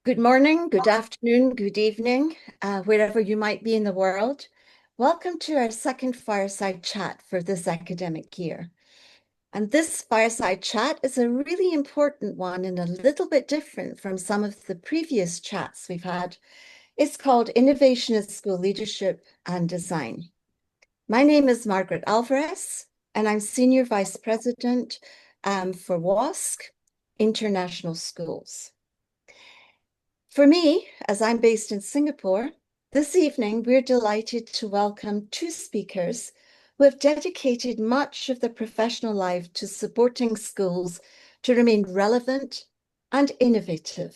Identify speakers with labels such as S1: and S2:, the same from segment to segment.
S1: Good morning, good afternoon, good evening, wherever you might be in the world. Welcome to our second Fireside Chat for this academic year. And this Fireside Chat is a really important one and a little bit different from some of the previous chats we've had. It's called Innovation in School Leadership and Design. My name is Margaret Alvarez, and I'm Senior Vice President for WASC, International Schools. For me, as I'm based in Singapore, this evening we're delighted to welcome two speakers who have dedicated much of their professional life to supporting schools to remain relevant and innovative,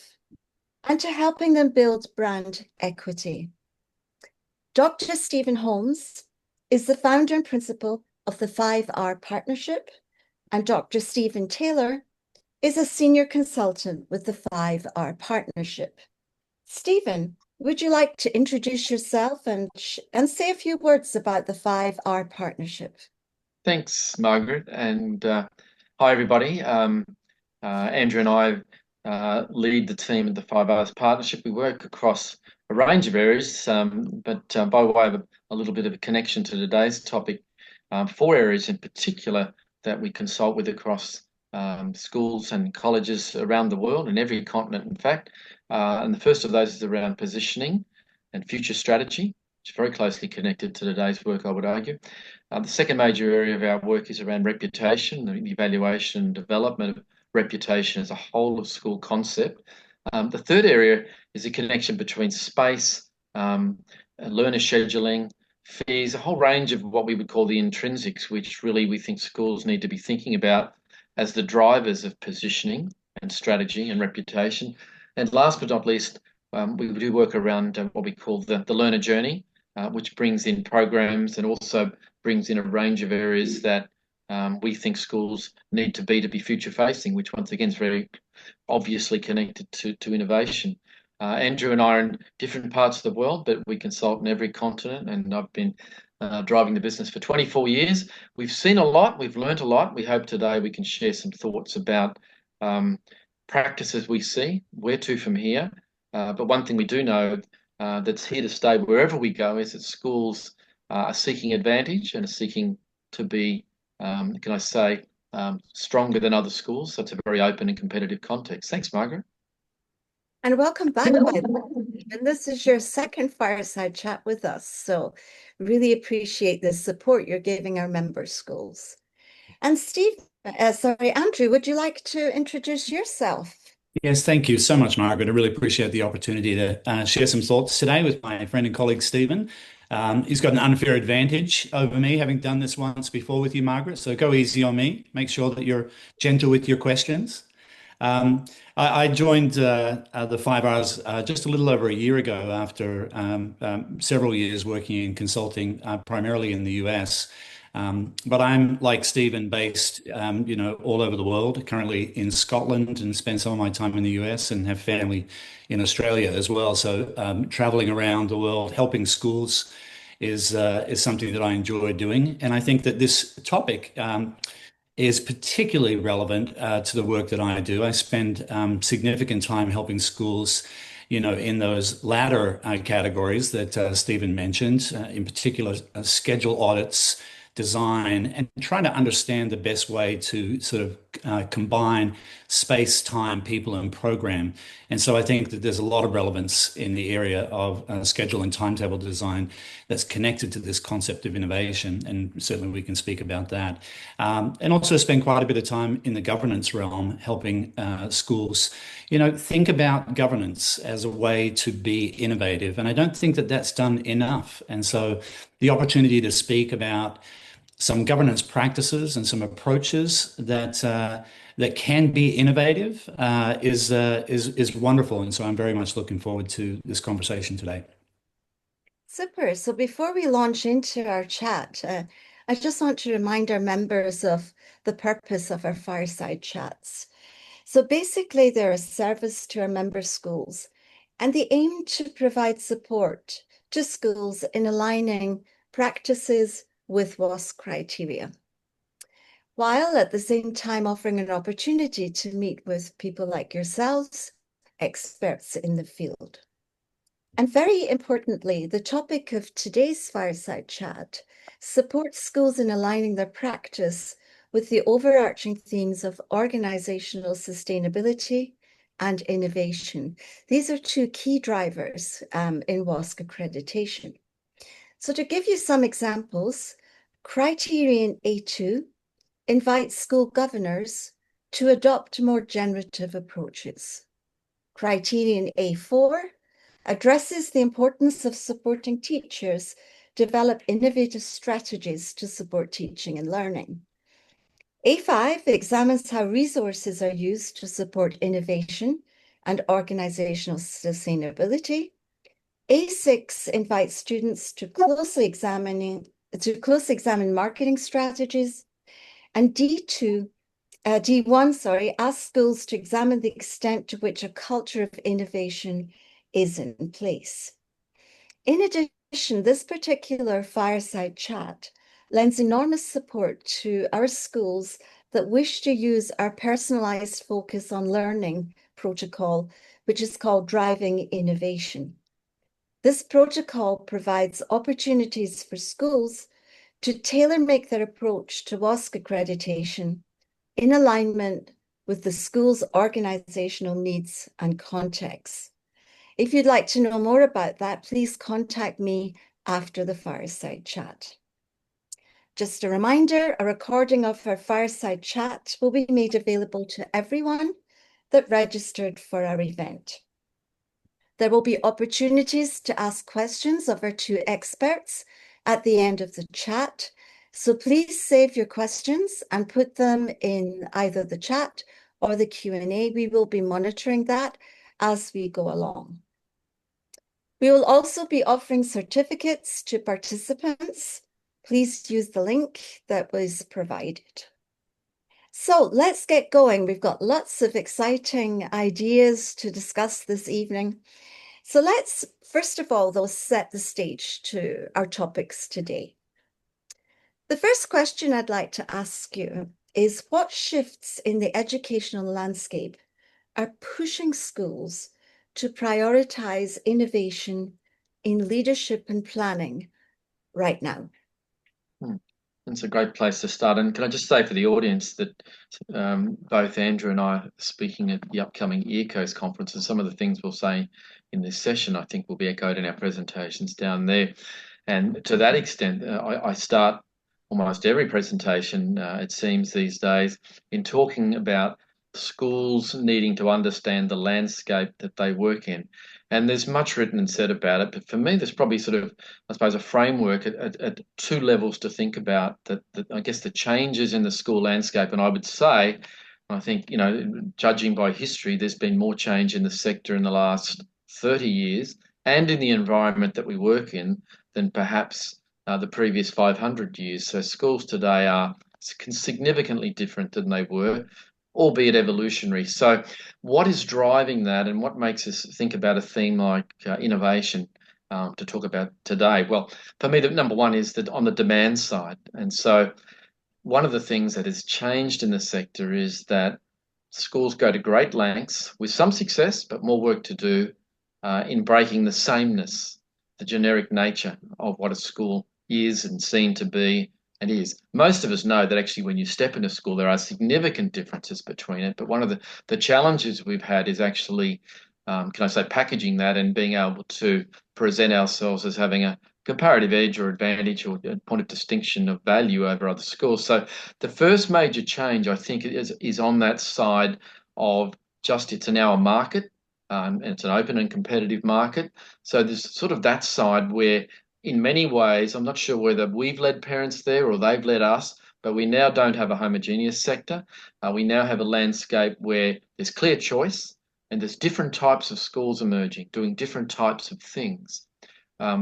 S1: and to helping them build brand equity. Dr. Stephen Holmes is the founder and principal of the 5R Partnership, and Dr. Stephen Taylor is a senior consultant with the 5R Partnership. Stephen, would you like to introduce yourself and say a few words about the 5R Partnership?
S2: Thanks, Margaret, and hi, everybody. Andrew and I lead the team at the 5R's Partnership. We work across a range of areas, but by way of a little bit of a connection to today's topic, 4 areas in particular that we consult with across schools and colleges around the world, and every continent, in fact. And the first of those is around positioning and future strategy, which is very closely connected to today's work, I would argue. The second major area of our work is around reputation, the evaluation and development of reputation as a whole of school concept. The third area is a connection between space, learner scheduling, fees, a whole range of what we would call the intrinsics, which really we think schools need to be thinking about as the drivers of positioning and strategy and reputation. And last but not least, we do work around what we call the learner journey, which brings in programs and also brings in a range of areas that we think schools need to be future facing, which once again is very obviously connected to innovation. Andrew and I are in different parts of the world, but we consult in every continent, and I've been driving the business for 24 years. We've seen a lot, we've learned a lot. We hope today we can share some thoughts about practices we see, where to from here. But one thing we do know that's here to stay wherever we go is that schools are seeking advantage and are seeking to be, can I say, stronger than other schools. So it's a very open and competitive context. Thanks, Margaret.
S1: And welcome back, by the way. And this is your second Fireside Chat with us. So really appreciate the support you're giving our member schools. And Andrew, would you like to introduce yourself?
S3: Yes, thank you so much, Margaret. I really appreciate the opportunity to share some thoughts today with my friend and colleague, Stephen. He's got an unfair advantage over me, having done this once before with you, Margaret. So go easy on me. Make sure that you're gentle with your questions. I joined the 5Rs just a little over a year ago after several years working in consulting, primarily in the US. But I'm like Stephen, based, all over the world, currently in Scotland, and spend some of my time in the US and have family in Australia as well. So traveling around the world, helping schools is something that I enjoy doing. And I think that this topic is particularly relevant to the work that I do. I spend significant time helping schools, in those latter categories that Stephen mentioned, in particular schedule audits, design, and trying to understand the best way to sort of combine space, time, people, and program. And so I think that there's a lot of relevance in the area of schedule and timetable design that's connected to this concept of innovation, and certainly we can speak about that. And also spend quite a bit of time in the governance realm, helping schools, think about governance as a way to be innovative. And I don't think that that's done enough. And so the opportunity to speak about some governance practices and some approaches that can be innovative is wonderful. And so I'm very much looking forward to this conversation today.
S1: Super. So before we launch into our chat, I just want to remind our members of the purpose of our fireside chats. So basically, they're a service to our member schools, and they aim to provide support to schools in aligning practices with WASC criteria. while at the same time offering an opportunity to meet with people like yourselves, experts in the field. And very importantly, the topic of today's Fireside Chat supports schools in aligning their practice with the overarching themes of organizational sustainability and innovation. These are two key drivers in WASC accreditation. So to give you some examples, Criterion A2 invites school governors to adopt more generative approaches. Criterion A4 addresses the importance of supporting teachers develop innovative strategies to support teaching and learning. A5 examines how resources are used to support innovation and organizational sustainability. A6 invites students to closely examine marketing strategies, and D1 asks schools to examine the extent to which a culture of innovation is in place. In addition, this particular Fireside Chat lends enormous support to our schools that wish to use our personalized focus on learning protocol, which is called Driving Innovation. This protocol provides opportunities for schools to tailor-make their approach to WASC accreditation in alignment with the school's organizational needs and contexts. If you'd like to know more about that, please contact me after the Fireside Chat. Just a reminder, a recording of our Fireside Chat will be made available to everyone that registered for our event. There will be opportunities to ask questions of our two experts at the end of the chat. So please save your questions and put them in either the chat or the Q&A. We will be monitoring that as we go along. We will also be offering certificates to participants. Please use the link that was provided. So let's get going. We've got lots of exciting ideas to discuss this evening. So let's, first of all, though, set the stage to our topics today. The first question I'd like to ask you is, what shifts in the educational landscape are pushing schools to prioritize innovation in leadership and planning right now?
S2: It's a great place to start. And can I just say for the audience that both Andrew and I are speaking at the upcoming EARCOAST conference, and some of the things we'll say in this session, I think, will be echoed in our presentations down there. And to that extent, I start almost every presentation, it seems these days, in talking about schools needing to understand the landscape that they work in. And there's much written and said about it, but for me, there's probably sort of, I suppose, a framework at two levels to think about that I guess the changes in the school landscape. And I would say, I think, judging by history, there's been more change in the sector in the last 30 years and in the environment that we work in than perhaps the previous 500 years. So schools today are significantly different than they were, albeit evolutionary. So what is driving that, and what makes us think about a theme like innovation to talk about today? Well, for me, the number one is that on the demand side. And so one of the things that has changed in the sector is that schools go to great lengths with some success, but more work to do in breaking the sameness, the generic nature of what a school is and seen to be and is. Most of us know that actually when you step into school, there are significant differences between it. But one of the challenges we've had is actually, can I say, packaging that and being able to present ourselves as having a comparative edge or advantage or a point of distinction of value over other schools. So the first major change, I think, is on that side of just it's now a market. And it's an open and competitive market. So there's sort of that side where, in many ways, I'm not sure whether we've led parents there or they've led us, but we now don't have a homogeneous sector. We now have a landscape where there's clear choice and there's different types of schools emerging, doing different types of things.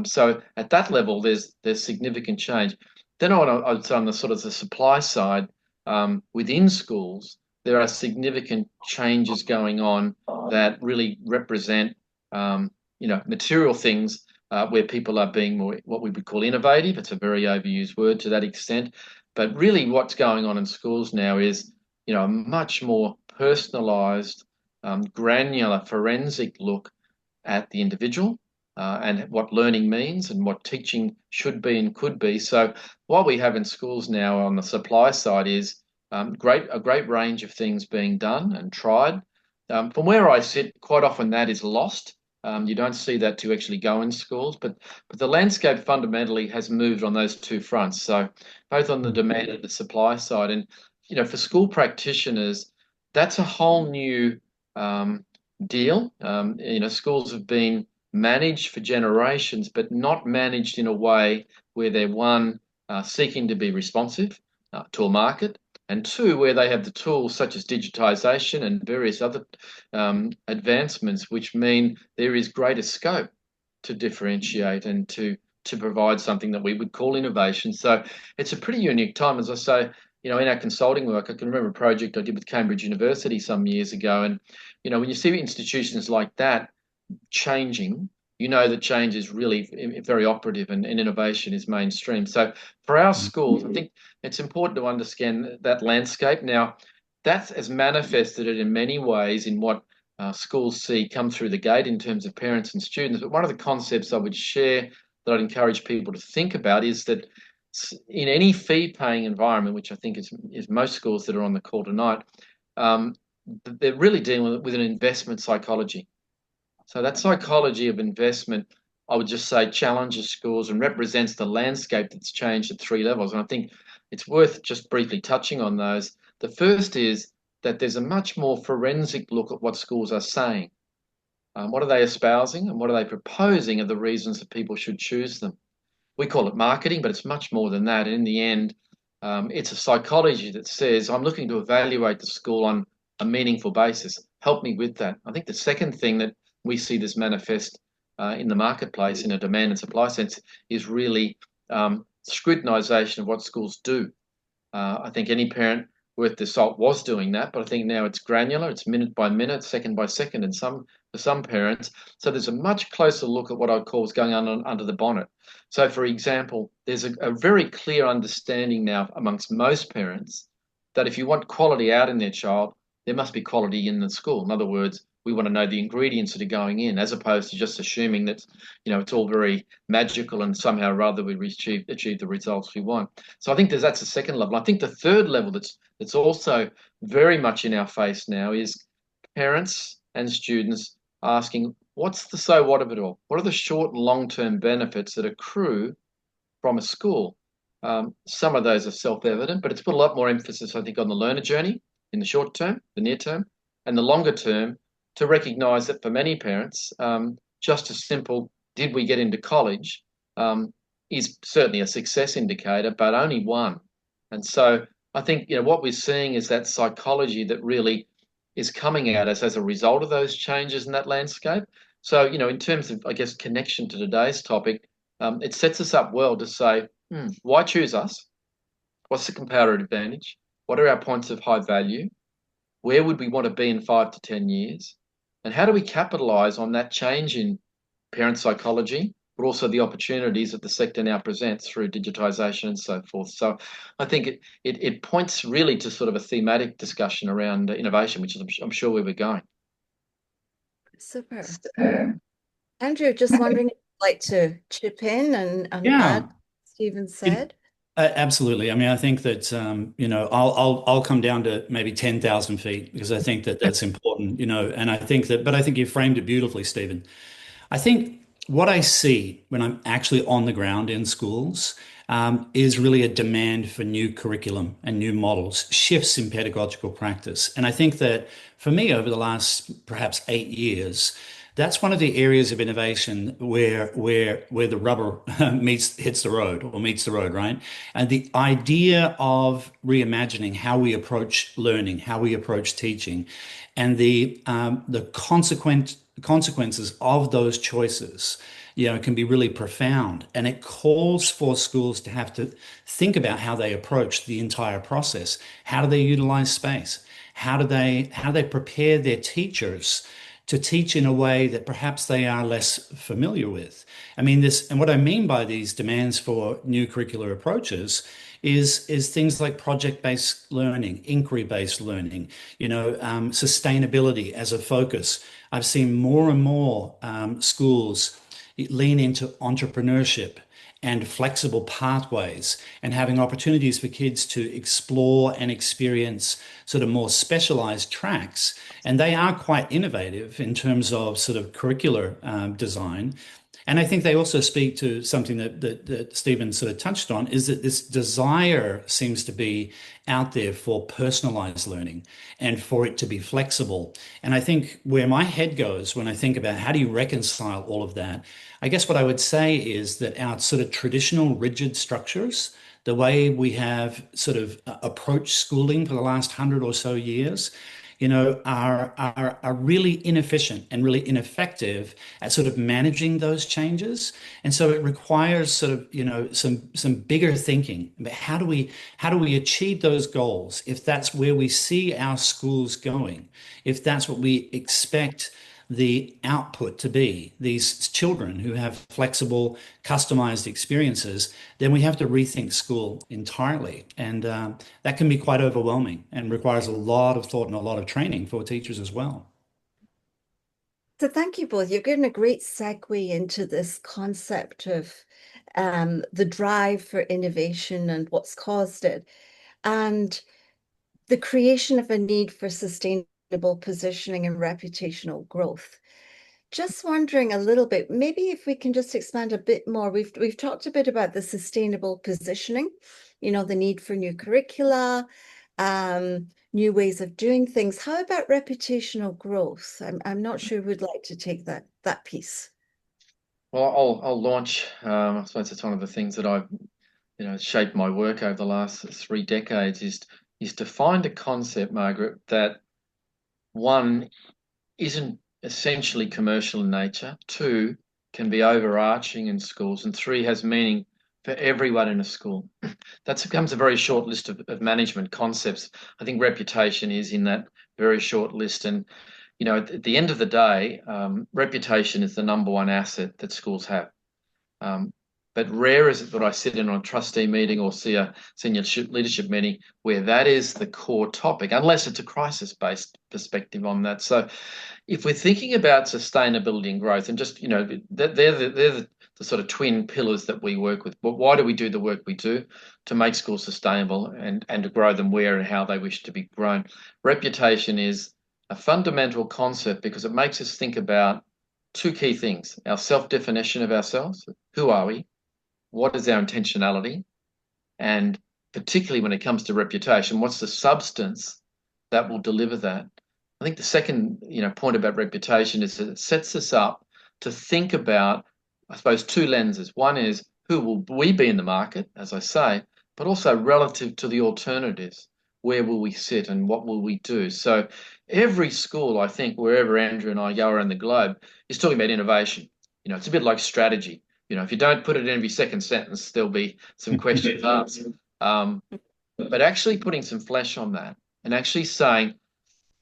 S2: So at that level, there's significant change. Then I'd say on the sort of the supply side, within schools, there are significant changes going on that really represent, material things where people are being more what we would call innovative. It's a very overused word to that extent, But really what's going on in schools now is, a much more personalised, granular, forensic look at the individual and what learning means and what teaching should be and could be. So what we have in schools now on the supply side is a great range of things being done and tried. From where I sit, quite often that is lost. You don't see that to actually go in schools, but the landscape fundamentally has moved on those two fronts. So both on the demand and the supply side, and for school practitioners, that's a whole new deal. Schools have been managed for generations, but not managed in a way where they're seeking to be responsive to a market, and two, where they have the tools such as digitization and various other advancements, which mean there is greater scope to differentiate and to provide something that we would call innovation. So it's a pretty unique time, as I say. In our consulting work, I can remember a project I did with Cambridge University some years ago, and when you see institutions like that changing, that change is really very operative and innovation is mainstream. So for our schools, I think it's important to understand that landscape. Now, that has manifested it in many ways in what schools see come through the gate in terms of parents and students. But one of the concepts I would share that I'd encourage people to think about is that in any fee-paying environment, which I think is most schools that are on the call tonight, they're really dealing with an investment psychology. So that psychology of investment, I would just say, challenges schools and represents the landscape that's changed at three levels. And I think it's worth just briefly touching on those. The first is that there's a much more forensic look at what schools are saying. What are they espousing and what are they proposing are the reasons that people should choose them. We call it marketing, but it's much more than that. And in the end, it's a psychology that says, I'm looking to evaluate the school on a meaningful basis. Help me with that. I think the second thing that we see this manifest in the marketplace in a demand and supply sense is really scrutinisation of what schools do. I think any parent worth their salt was doing that, but I think now it's granular, it's minute by minute, second by second, and for some parents. So there's a much closer look at what I call is going on under the bonnet. So, for example, there's a very clear understanding now amongst most parents that if you want quality out in their child, there must be quality in the school. In other words, we want to know the ingredients that are going in, as opposed to just assuming that, it's all very magical and somehow or other we achieve the results we want. So I think that's a second level. I think the third level that's also very much in our face now is parents and students asking, what's the so what of it all? What are the short and long-term benefits that accrue from a school? Some of those are self-evident, but it's put a lot more emphasis, I think, on the learner journey in the short term, the near term, and the longer term, to recognise that for many parents, just a simple, did we get into college, is certainly a success indicator, but only one. And so I think, what we're seeing is that psychology that really is coming at us as a result of those changes in that landscape. So, in terms of, I guess, connection to today's topic, it sets us up well to say, why choose us? What's the comparative advantage? What are our points of high value? Where would we want to be in 5 to 10 years? And how do we capitalise on that change in parent psychology, but also the opportunities that the sector now presents through digitisation and so forth? So I think it points really to sort of a thematic discussion around innovation, which is I'm sure where we're going.
S1: Super. Andrew, just wondering if you'd like to chip in and add what Stephen said.
S3: Absolutely. I mean, I think that I'll come down to maybe 10,000 feet because I think that that's important. And I think you framed it beautifully, Stephen. I think what I see when I'm actually on the ground in schools is really a demand for new curriculum and new models, shifts in pedagogical practice. And I think that for me, over the last perhaps 8 years, that's one of the areas of innovation where the rubber hits the road, right? And the idea of reimagining how we approach learning, how we approach teaching, and the consequences of those choices, can be really profound. And it calls for schools to have to think about how they approach the entire process. How do they utilize space? How do they prepare their teachers to teach in a way that perhaps they are less familiar with? I mean, and what I mean by these demands for new curricular approaches is things like project-based learning, inquiry-based learning, sustainability as a focus. I've seen more and more schools lean into entrepreneurship and flexible pathways and having opportunities for kids to explore and experience sort of more specialized tracks. And they are quite innovative in terms of sort of curricular design. And I think they also speak to something that Stephen sort of touched on, is that this desire seems to be out there for personalized learning and for it to be flexible. And I think where my head goes when I think about how do you reconcile all of that, I guess what I would say is that our sort of traditional rigid structures, the way we have sort of approached schooling for the last 100 or so years, are really inefficient and really ineffective at sort of managing those changes. And so it requires sort of, some bigger thinking about how do we achieve those goals if that's where we see our schools going, if that's what we expect the output to be, these children who have flexible, customized experiences, then we have to rethink school entirely. And that can be quite overwhelming and requires a lot of thought and a lot of training for teachers as well.
S1: So thank you both. You're getting a great segue into this concept of the drive for innovation and what's caused it, and the creation of a need for sustainable positioning and reputational growth. Just wondering a little bit, maybe if we can just expand a bit more. We've talked a bit about the sustainable positioning, the need for new curricula, new ways of doing things. How about reputational growth? I'm not sure who'd like to take that piece.
S2: Well, I'll launch. I suppose it's one of the things that I've shaped my work over the last 3 decades is to find a concept, Margaret, that one isn't essentially commercial in nature, two can be overarching in schools, and three has meaning for everyone in a school. That becomes a very short list of management concepts. I think reputation is in that very short list. And, at the end of the day, reputation is the number one asset that schools have. But rare is it that I sit in on a trustee meeting or see a senior leadership meeting where that is the core topic, unless it's a crisis-based perspective on that. So if we're thinking about sustainability and growth, and just, they're the sort of twin pillars that we work with. But why do we do the work we do? To make schools sustainable and to grow them where and how they wish to be grown. Reputation is a fundamental concept because it makes us think about two key things: our self-definition of ourselves. Who are we? What is our intentionality? And particularly when it comes to reputation, what's the substance that will deliver that? I think the second, point about reputation is that it sets us up to think about, I suppose, two lenses. One is who will we be in the market, as I say, but also relative to the alternatives. Where will we sit and what will we do? So every school, I think, wherever Andrew and I go around the globe, is talking about innovation. It's a bit like strategy. If you don't put it in every second sentence, there'll be some questions asked. But actually putting some flesh on that and actually saying,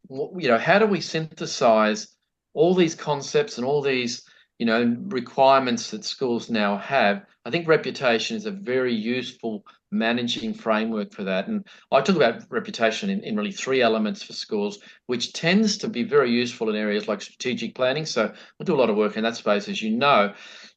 S2: how do we synthesize all these concepts and all these, requirements that schools now have? I think reputation is a very useful managing framework for that. And I talk about reputation in really three elements for schools, which tends to be very useful in areas like strategic planning. So we do a lot of work in that space, as you know.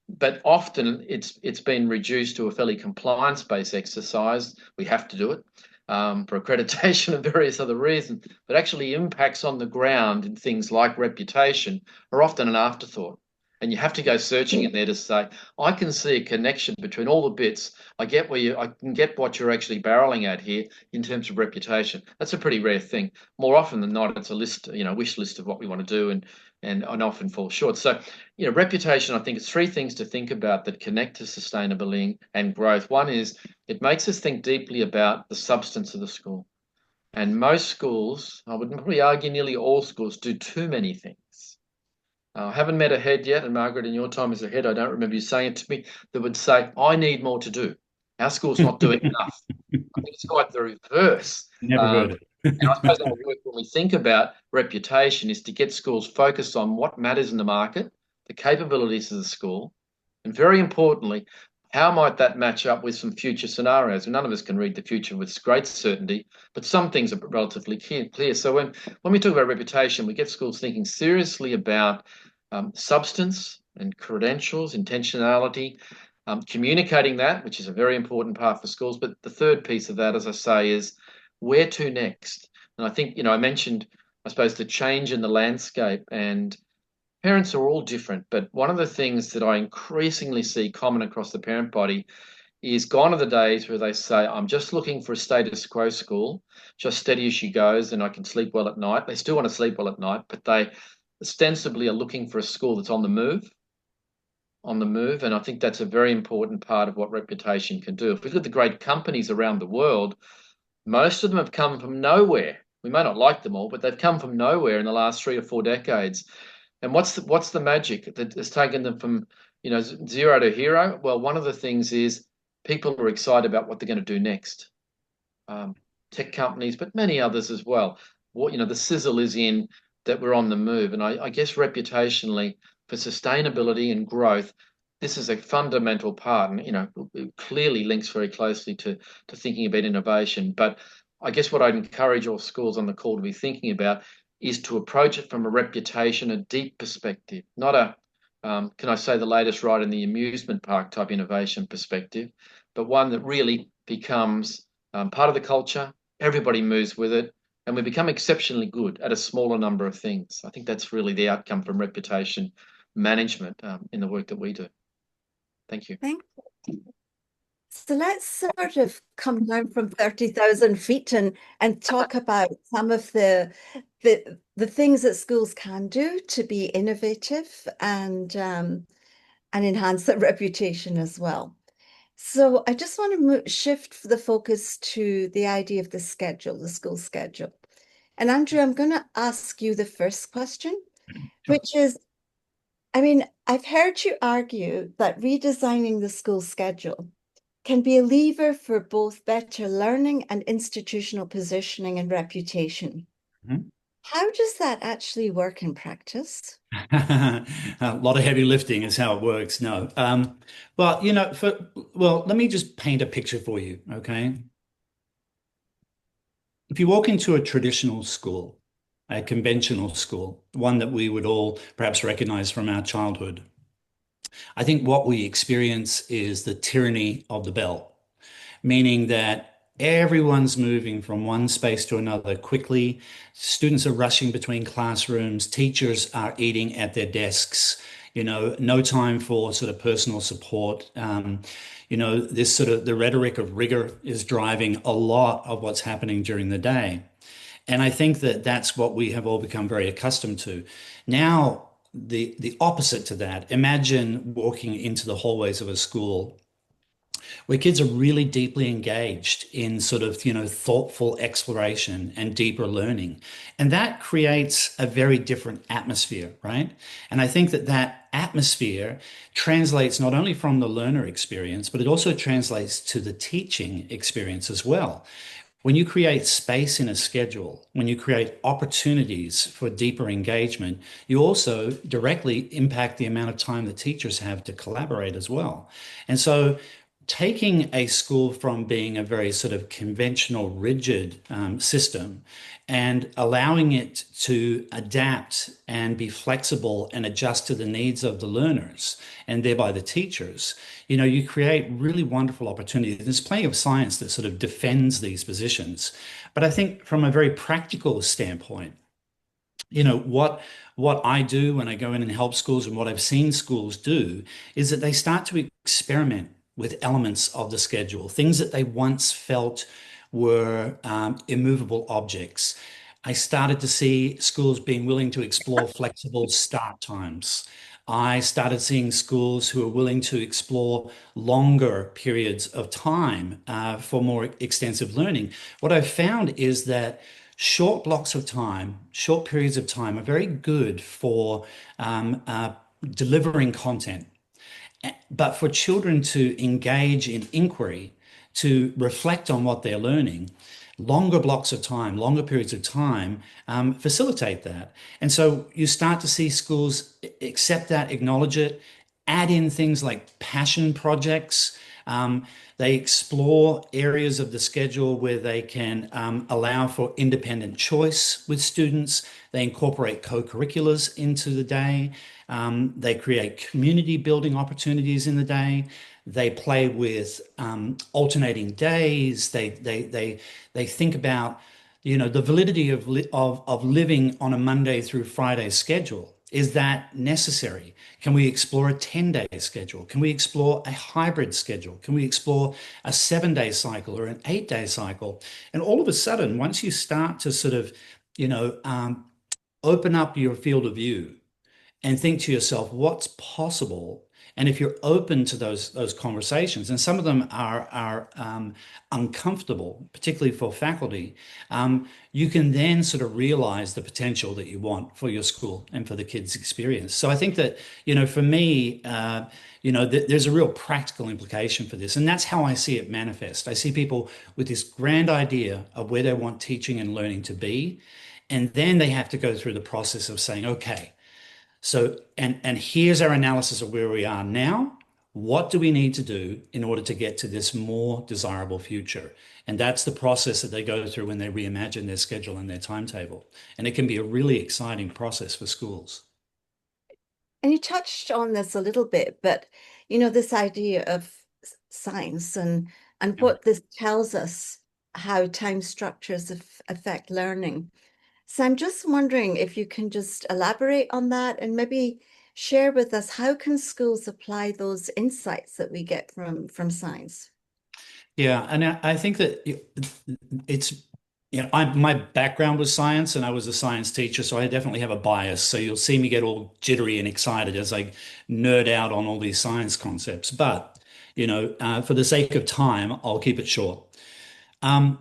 S2: But often it's been reduced to a fairly compliance-based exercise. We have to do it for accreditation and various other reasons, but actually impacts on the ground in things like reputation are often an afterthought. And you have to go searching in there to say, I can see a connection between all the bits. I can get what you're actually barreling at here in terms of reputation. That's a pretty rare thing. More often than not, it's a list, wish list of what we want to do, and often fall short. So, reputation, I think, is three things to think about that connect to sustainability and growth. One is it makes us think deeply about the substance of the school. And most schools, I would probably argue nearly all schools, do too many things. I haven't met a head yet, and Margaret, in your time as a head, I don't remember you saying it to me, that would say, I need more to do. Our school's not doing enough. I think it's quite the reverse.
S3: Never heard it.
S2: And I suppose our work, when we think about reputation, is to get schools focused on what matters in the market, the capabilities of the school, and very importantly, How might that match up with some future scenarios? None of us can read the future with great certainty, but some things are relatively clear. So when we talk about reputation, we get schools thinking seriously about substance and credentials, intentionality, communicating that, which is a very important part for schools. But the third piece of that, as I say, is where to next. And I think, I mentioned, I suppose, the change in the landscape, and parents are all different, but one of the things that I increasingly see common across the parent body is gone are the days where they say, I'm just looking for a status quo school, just steady as she goes, and I can sleep well at night. They still want to sleep well at night, but they ostensibly are looking for a school that's on the move, on the move. And I think that's a very important part of what reputation can do. If we look at the great companies around the world, most of them have come from nowhere. We may not like them all, but they've come from nowhere in the last 3 or 4 decades. And what's the magic that has taken them from zero to hero? Well, one of the things is people are excited about what they're going to do next. Tech companies, but many others as well. The sizzle is in that we're on the move, and I guess reputationally for sustainability and growth, this is a fundamental part, and it clearly links very closely to thinking about innovation. But I guess what I'd encourage all schools on the call to be thinking about is to approach it from a reputation, a deep perspective, not a, can I say, the latest ride in the amusement park type innovation perspective, but one that really becomes part of the culture. Everybody moves with it, and we become exceptionally good at a smaller number of things. I think that's really the outcome from reputation management in the work that we do. Thank you.
S1: Thank you. So let's sort of come down from 30,000 feet and talk about some of the things that schools can do to be innovative and enhance their reputation as well. So I just want to shift the focus to the idea of the schedule, the school schedule. And Andrew, I'm going to ask you the first question, which is, I've heard you argue that redesigning the school schedule can be a lever for both better learning and institutional positioning and reputation.
S3: Mm-hmm.
S1: How does that actually work in practice?
S3: A lot of heavy lifting is how it works. No. Well, let me just paint a picture for you, okay? If you walk into a traditional school, a conventional school, one that we would all perhaps recognize from our childhood, I think what we experience is the tyranny of the bell, meaning that everyone's moving from one space to another quickly. Students are rushing between classrooms. Teachers are eating at their desks. No time for sort of personal support. This sort of the rhetoric of rigor is driving a lot of what's happening during the day. And I think that that's what we have all become very accustomed to. Now, the opposite to that, imagine walking into the hallways of a school where kids are really deeply engaged in sort of, thoughtful exploration and deeper learning. And that creates a very different atmosphere, right? And I think that that atmosphere translates not only from the learner experience, but it also translates to the teaching experience as well. When you create space in a schedule, when you create opportunities for deeper engagement, you also directly impact the amount of time that teachers have to collaborate as well. And so taking a school from being a very sort of conventional, rigid system and allowing it to adapt and be flexible and adjust to the needs of the learners and thereby the teachers, you create really wonderful opportunities. There's plenty of science that sort of defends these positions. But I think from a very practical standpoint, what I do when I go in and help schools and what I've seen schools do is that they start to experiment with elements of the schedule, things that they once felt were immovable objects. I started to see schools being willing to explore flexible start times. I started seeing schools who are willing to explore longer periods of time for more extensive learning. What I've found is that short blocks of time, short periods of time are very good for delivering content. But for children to engage in inquiry, to reflect on what they're learning, longer blocks of time, longer periods of time facilitate that. And so you start to see schools accept that, acknowledge it, add in things like passion projects. They explore areas of the schedule where they can allow for independent choice with students. They incorporate co-curriculars into the day. They create community building opportunities in the day. They play with alternating days. They think about, the validity of living on a Monday through Friday schedule. Is that necessary? Can we explore a 10-day schedule? Can we explore a hybrid schedule? Can we explore a 7-day cycle or an 8-day cycle? And all of a sudden, once you start to sort of, you know, um, open up your field of view and think to yourself, what's possible? And if you're open to those conversations, and some of them are uncomfortable, particularly for faculty, you can then sort of realize the potential that you want for your school and for the kids' experience. So I think that, for me, there's a real practical implication for this, and that's how I see it manifest. I see people with this grand idea of where they want teaching and learning to be, and then they have to go through the process of saying, okay, so, and here's our analysis of where we are now. What do we need to do in order to get to this more desirable future? And that's the process that they go through when they reimagine their schedule and their timetable. And it can be a really exciting process for schools.
S1: And you touched on this a little bit, but this idea of science and what this tells us, how time structures affect learning. So I'm just wondering if you can just elaborate on that and maybe share with us, how can schools apply those insights that we get from science?
S3: Yeah, and I think that it's, my background was science and I was a science teacher, so I definitely have a bias. So you'll see me get all jittery and excited as I nerd out on all these science concepts. But, for the sake of time, I'll keep it short. Um,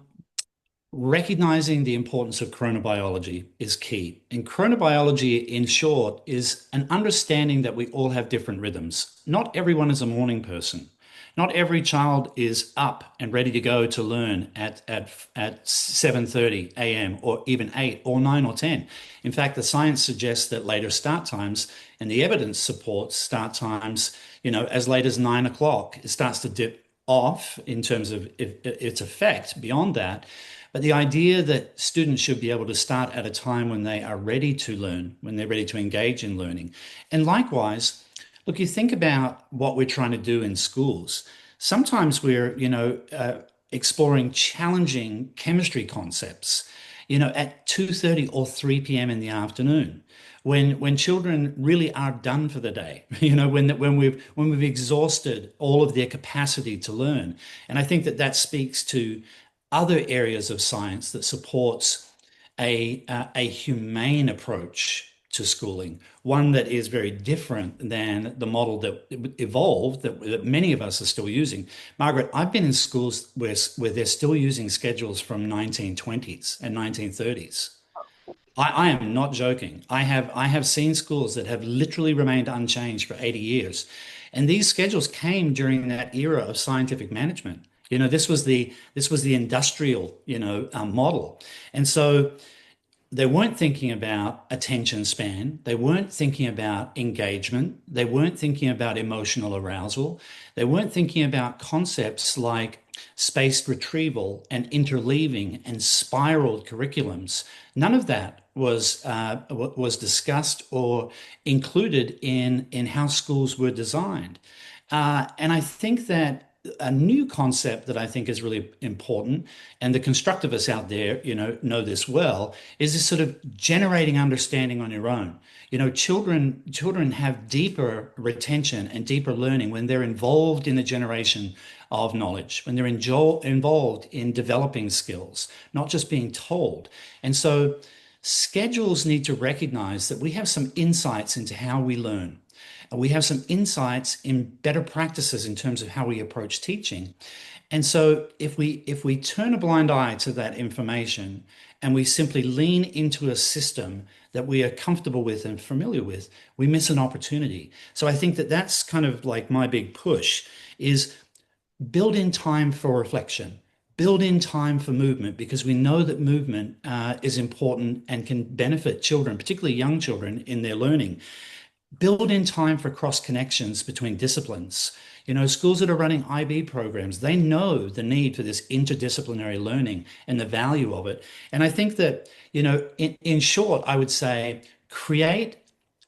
S3: Recognizing the importance of chronobiology is key. And chronobiology, in short, is an understanding that we all have different rhythms. Not everyone is a morning person. Not every child is up and ready to go to learn at 7:30 a.m. or even 8 or 9 or 10. In fact, the science suggests that later start times, and the evidence supports start times, as late as 9 o'clock. It starts to dip off in terms of its effect beyond that. But the idea that students should be able to start at a time when they are ready to learn, when they're ready to engage in learning. And likewise, look, you think about what we're trying to do in schools. Sometimes we're, exploring challenging chemistry concepts, at 2:30 or 3 p.m. in the afternoon, when children really are done for the day, when we've exhausted all of their capacity to learn. And I think that speaks to other areas of science that supports a humane approach to schooling, one that is very different than the model that evolved, that many of us are still using. Margaret, I've been in schools where they're still using schedules from 1920s and 1930s. I am not joking. I have seen schools that have literally remained unchanged for 80 years. And these schedules came during that era of scientific management. This was the industrial, model. And so they weren't thinking about attention span. They weren't thinking about engagement. They weren't thinking about emotional arousal. They weren't thinking about concepts like spaced retrieval and interleaving and spiraled curriculums. None of that was discussed or included in how schools were designed. And I think that a new concept that I think is really important, and the constructivists out there, know this well, is this sort of generating understanding on your own. Children have deeper retention and deeper learning when they're involved in the generation of knowledge, when they're involved in developing skills, not just being told. And so schedules need to recognize that we have some insights into how we learn. We have some insights in better practices in terms of how we approach teaching. And so if we turn a blind eye to that information and we simply lean into a system that we are comfortable with and familiar with, we miss an opportunity. So I think that that's kind of like my big push is build in time for reflection, build in time for movement, because we know that movement is important and can benefit children, particularly young children, in their learning. build in time for cross connections between disciplines. Schools that are running IB programs, they know the need for this interdisciplinary learning and the value of it. And I think that, in short, I would say create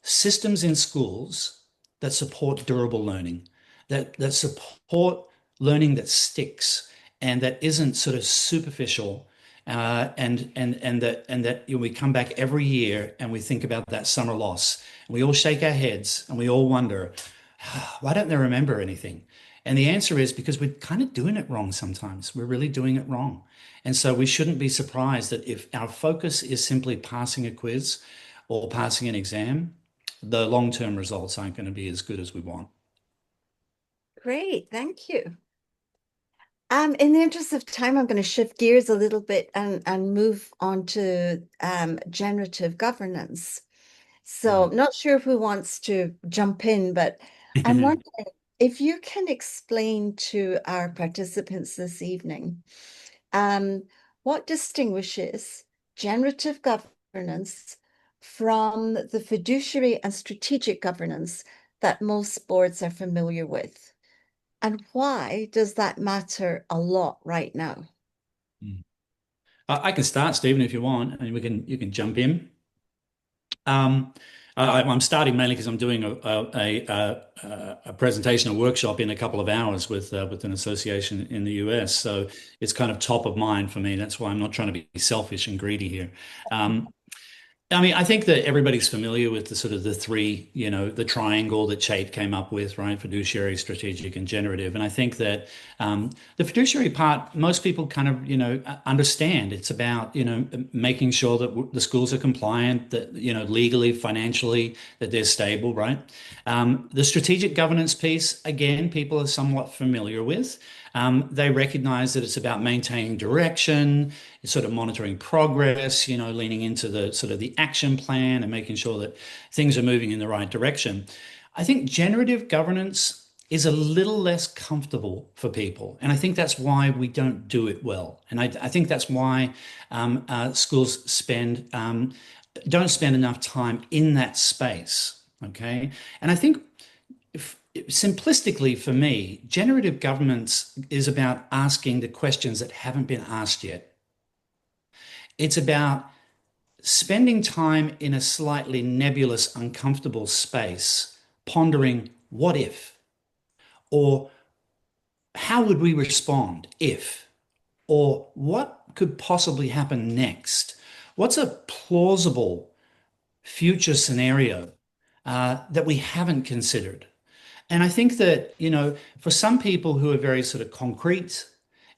S3: systems in schools that support durable learning, that support learning that sticks and that isn't sort of superficial. And that we come back every year and we think about that summer loss. And we all shake our heads and we all wonder, why don't they remember anything? And the answer is because we're kind of doing it wrong sometimes. We're really doing it wrong. And so we shouldn't be surprised that if our focus is simply passing a quiz or passing an exam, the long-term results aren't going to be as good as we want.
S1: Great, thank you. In the interest of time, I'm going to shift gears a little bit and move on to generative governance. So not sure who wants to jump in, but I'm wondering if you can explain to our participants this evening what distinguishes generative governance from the fiduciary and strategic governance that most boards are familiar with. And why does that matter a lot right now?
S3: I can start, Stephen, if you want, and you can jump in. I'm starting mainly because I'm doing a presentation, a workshop in a couple of hours with an association in the US. So it's kind of top of mind for me. That's why I'm not trying to be selfish and greedy here. I mean, I think that everybody's familiar with the sort of the three, the triangle that Chait came up with, right? Fiduciary, strategic, and generative. And I think that the fiduciary part, most people kind of, understand. It's about, making sure that the schools are compliant, that, legally, financially, that they're stable, right? The strategic governance piece, again, people are somewhat familiar with. They recognize that it's about maintaining direction, it's sort of monitoring progress, leaning into the sort of the action plan and making sure that things are moving in the right direction. I think generative governance is a little less comfortable for people. And I think that's why we don't do it well. And I think that's why schools don't spend enough time in that space. Okay. And I think simplistically for me, generative governance is about asking the questions that haven't been asked yet. It's about spending time in a slightly nebulous, uncomfortable space, pondering what if, or how would we respond if, or what could possibly happen next? What's a plausible future scenario that we haven't considered? And I think that, for some people who are very sort of concrete,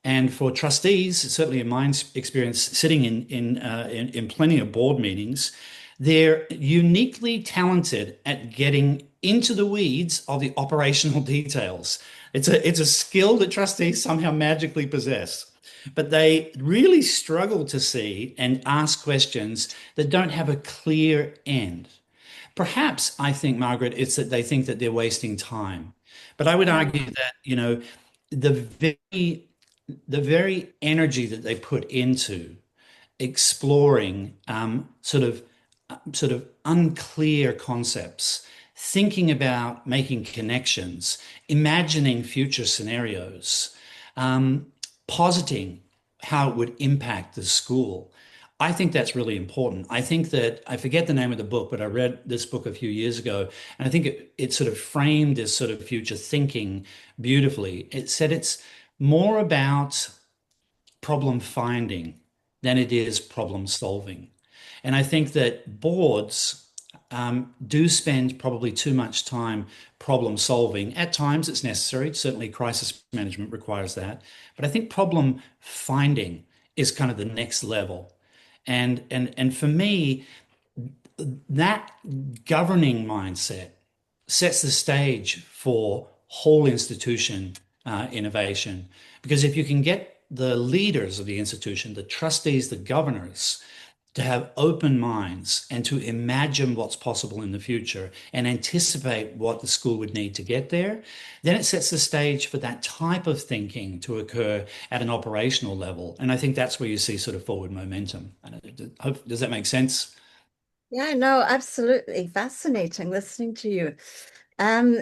S3: and for trustees, certainly in my experience, sitting in plenty of board meetings, they're uniquely talented at getting into the weeds of the operational details. It's a skill that trustees somehow magically possess, but they really struggle to see and ask questions that don't have a clear end. Perhaps I think, Margaret, it's that they think that they're wasting time. But I would argue that, the very the very energy that they put into exploring sort of unclear concepts, thinking about making connections, imagining future scenarios, positing how it would impact the school. I think that's really important. I think that I forget the name of the book, but I read this book a few years ago, and I think it sort of framed this sort of future thinking beautifully. It said it's more about problem finding than it is problem solving. And I think that boards do spend probably too much time problem solving. At times it's necessary. Certainly crisis management requires that. But I think problem finding is kind of the next level. And for me, that governing mindset sets the stage for whole institution innovation. Because if you can get the leaders of the institution, the trustees, the governors, to have open minds and to imagine what's possible in the future and anticipate what the school would need to get there, then it sets the stage for that type of thinking to occur at an operational level. And I think that's where you see sort of forward momentum. Does that make sense?
S1: Yeah, no, absolutely fascinating listening to you.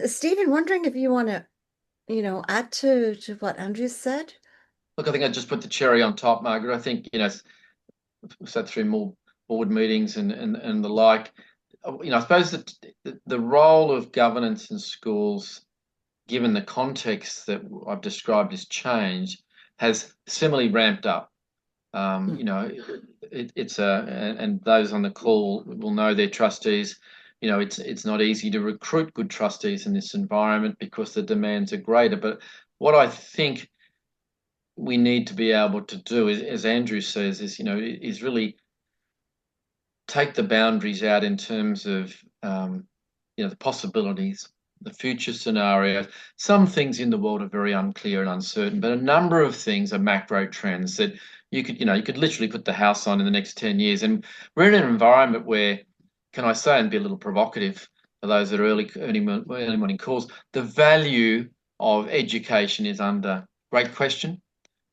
S1: Stephen, wondering if you want to, add to what Andrew said.
S2: Look, I think I just put the cherry on top, Margaret. I think, we sat through more board meetings and the like. I suppose that the role of governance in schools, given the context that I've described as change, has similarly ramped up.
S1: Mm.
S2: It's and those on the call will know their trustees. It's not easy to recruit good trustees in this environment because the demands are greater. But what I think we need to be able to do is, as Andrew says, is really take the boundaries out in terms of the possibilities, the future scenarios. Some things in the world are very unclear and uncertain, but a number of things are macro trends that you could literally put the house on in the next 10 years. And we're in an environment where, can I say, and be a little provocative for those that are early morning calls, the value of education is under great question,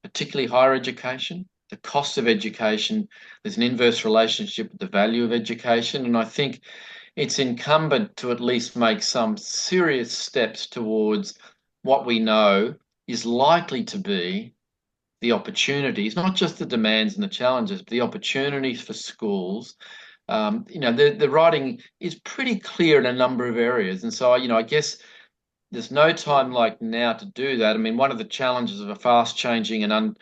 S2: particularly higher education. The cost of education, there's an inverse relationship with the value of education. And I think it's incumbent to at least make some serious steps towards what we know is likely to be the opportunities, not just the demands and the challenges, but the opportunities for schools. The writing is pretty clear in a number of areas. And so, I guess there's no time like now to do that. I mean, one of the challenges of a fast changing and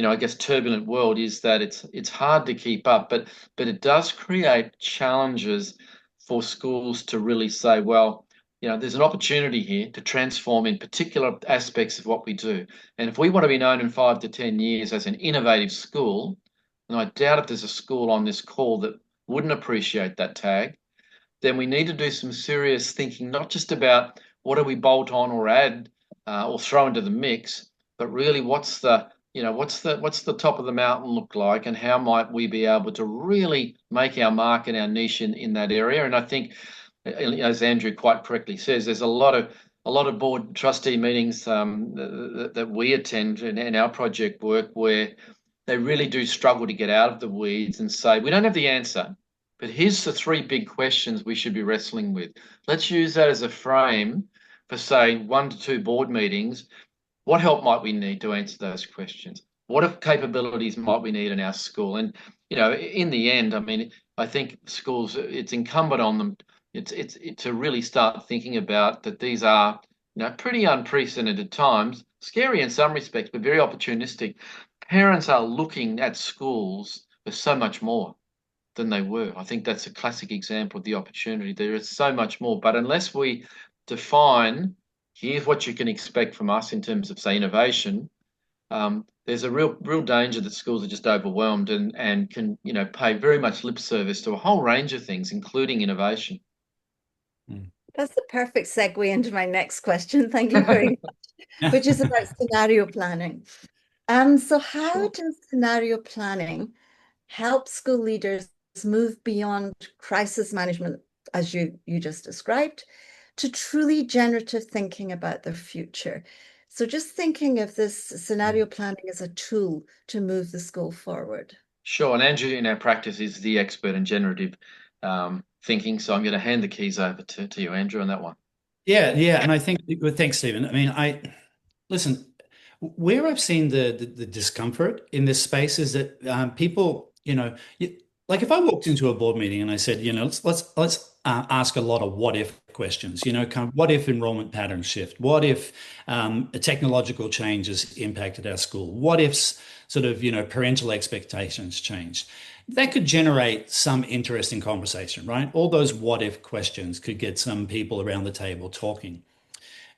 S2: I guess turbulent world is that it's hard to keep up, but it does create challenges for schools to really say, well, there's an opportunity here to transform in particular aspects of what we do. And if we want to be known in 5 to 10 years as an innovative school, and I doubt if there's a school on this call that wouldn't appreciate that tag, then we need to do some serious thinking, not just about what do we bolt on or add or throw into the mix, but really what's the top of the mountain look like, and how might we be able to really make our mark and our niche in that area? And I think, as Andrew quite correctly says, there's a lot of board trustee meetings that we attend in our project work where they really do struggle to get out of the weeds and say, we don't have the answer, but here's the three big questions we should be wrestling with. Let's use that as a frame for, say, 1 to 2 board meetings. What help might we need to answer those questions? What capabilities might we need in our school? And, in the end, I mean, I think schools, it's incumbent on them to really start thinking about that these are, pretty unprecedented times, scary in some respects, but very opportunistic. Parents are looking at schools for so much more than they were. I think that's a classic example of the opportunity. There is so much more, but unless we define, here's what you can expect from us in terms of, say, innovation, there's a real danger that schools are just overwhelmed and can, pay very much lip service to a whole range of things, including innovation.
S1: That's the perfect segue into my next question. Thank you very much, which is about scenario planning. So how
S2: Sure.
S1: does scenario planning help school leaders move beyond crisis management, as you just described, to truly generative thinking about their future? So just thinking of this scenario planning as a tool to move the school forward.
S2: Sure. And Andrew, in our practice, is the expert in generative thinking. So I'm going to hand the keys over to you, Andrew, on that one.
S3: Yeah, and I think, well, thanks, Stephen. I mean, listen, where I've seen the discomfort in this space is that people, like if I walked into a board meeting and I said, let's ask a lot of what if questions, kind of what if enrollment patterns shift, what if a technological changes impacted our school, what if sort of parental expectations changed. That could generate some interesting conversation, right? All those what if questions could get some people around the table talking.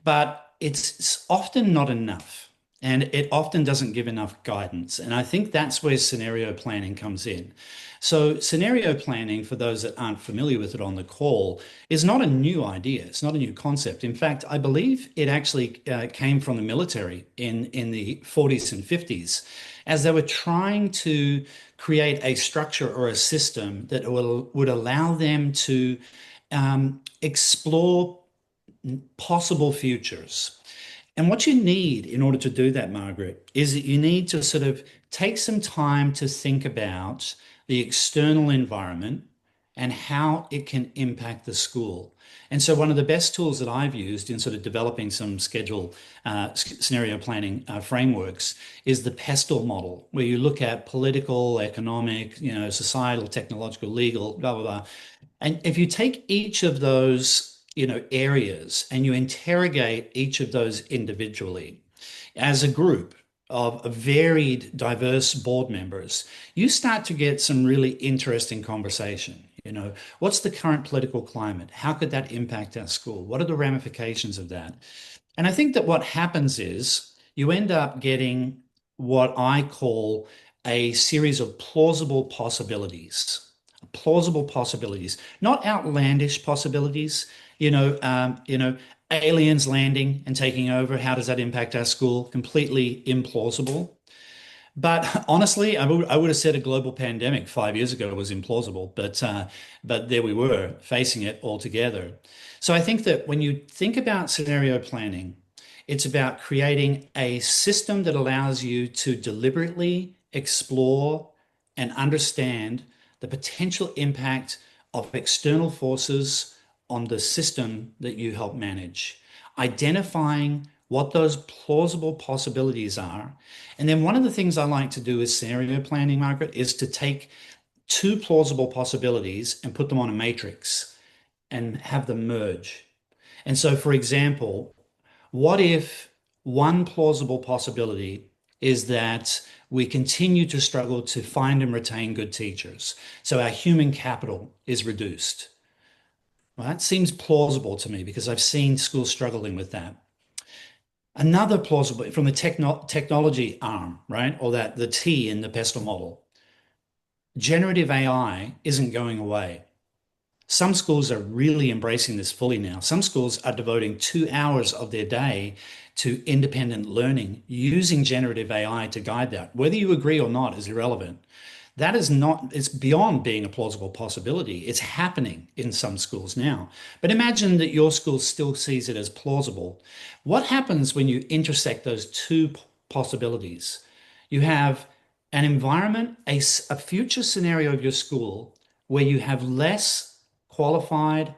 S3: But it's often not enough. And it often doesn't give enough guidance. And I think that's where scenario planning comes in. So, scenario planning, for those that aren't familiar with it on the call, is not a new idea. It's not a new concept. In fact, I believe it actually came from the military in the 40s and 50s, as they were trying to create a structure or a system that would allow them to explore possible futures. And what you need in order to do that, Margaret, is that you need to sort of take some time to think about the external environment and how it can impact the school. And so one of the best tools that I've used in sort of developing some scenario planning frameworks is the PESTLE model, where you look at political, economic, societal, technological, legal, blah, blah, blah. And if you take each of those, areas and you interrogate each of those individually as a group of varied, diverse board members, you start to get some really interesting conversation. What's the current political climate? How could that impact our school? What are the ramifications of that? And I think that what happens is you end up getting what I call a series of plausible possibilities. Plausible possibilities, not outlandish possibilities. Aliens landing and taking over. How does that impact our school? Completely implausible. But honestly, I would have said a global pandemic 5 years ago was implausible, but there we were facing it all together. So I think that when you think about scenario planning, it's about creating a system that allows you to deliberately explore and understand the potential impact of external forces on the system that you help manage, identifying what those plausible possibilities are. And then one of the things I like to do is scenario planning, Margaret, is to take two plausible possibilities and put them on a matrix and have them merge. And so, for example, what if one plausible possibility is that we continue to struggle to find and retain good teachers? So our human capital is reduced. Well, that seems plausible to me because I've seen schools struggling with that. Another plausible from the technology arm, right? Or that the T in the PESTLE model. Generative AI isn't going away. Some schools are really embracing this fully now. Some schools are devoting 2 hours of their day to independent learning using generative AI to guide that. Whether you agree or not is irrelevant. That is not, it's beyond being a plausible possibility. It's happening in some schools now. But imagine that your school still sees it as plausible. What happens when you intersect those two possibilities? You have an environment, a future scenario of your school where you have less qualified,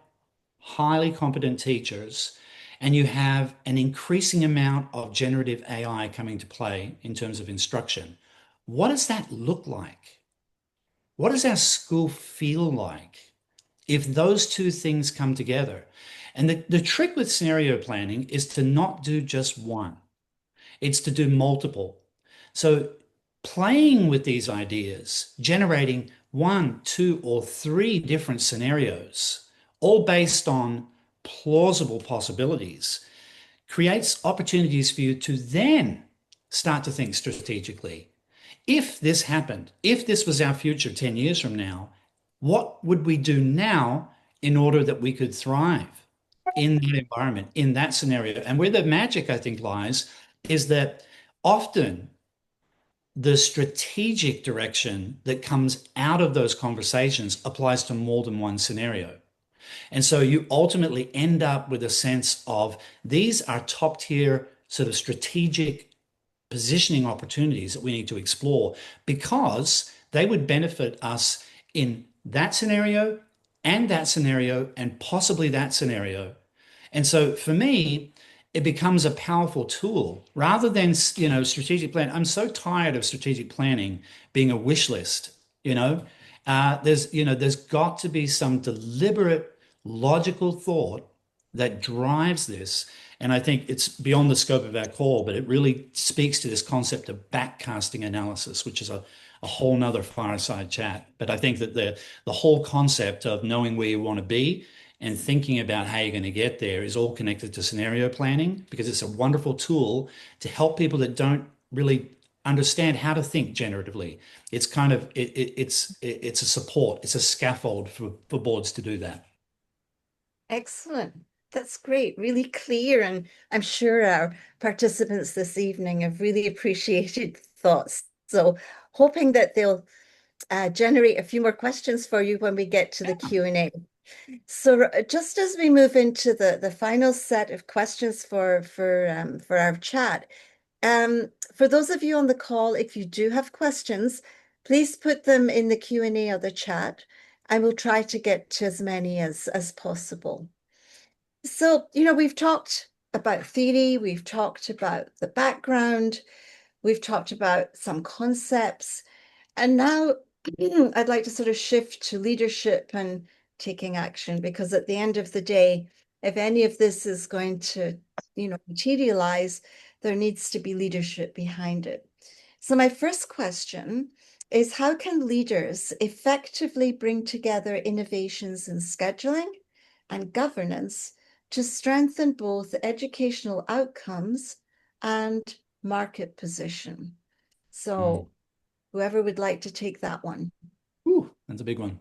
S3: highly competent teachers, and you have an increasing amount of generative AI coming to play in terms of instruction. What does that look like? What does our school feel like if those two things come together? And the trick with scenario planning is to not do just one, it's to do multiple. So playing with these ideas, generating one, two, or three different scenarios, all based on plausible possibilities, creates opportunities for you to then start to think strategically. If this happened, if this was our future 10 years from now, what would we do now in order that we could thrive in that environment, in that scenario? And where the magic, I think, lies is that often the strategic direction that comes out of those conversations applies to more than one scenario. And so you ultimately end up with a sense of these are top tier sort of strategic positioning opportunities that we need to explore because they would benefit us in that scenario and possibly that scenario. And so for me, it becomes a powerful tool rather than, strategic plan. I'm so tired of strategic planning being a wish list, you know. There's got to be some deliberate, logical thought that drives this. And I think it's beyond the scope of our call, but it really speaks to this concept of backcasting analysis, which is a whole nother fireside chat. But I think that the whole concept of knowing where you want to be and thinking about how you're going to get there is all connected to scenario planning because it's a wonderful tool to help people that don't really understand how to think generatively. It's kind of it's a support, it's a scaffold for boards to do that.
S1: Excellent. That's great. Really clear. And I'm sure our participants this evening have really appreciated thoughts. So hoping that they'll generate a few more questions for you when we get to the Q&A. So just as we move into the final set of questions for our chat, for those of you on the call, if you do have questions, please put them in the Q&A or the chat. and we'll try to get to as many as possible. So, we've talked about theory, we've talked about the background, we've talked about some concepts, and now I'd like to sort of shift to leadership and taking action, because at the end of the day, if any of this is going to, materialize, there needs to be leadership behind it. So my first question is, how can leaders effectively bring together innovations in scheduling and governance to strengthen both educational outcomes and market position? So whoever would like to take that one.
S3: Ooh, that's a big one.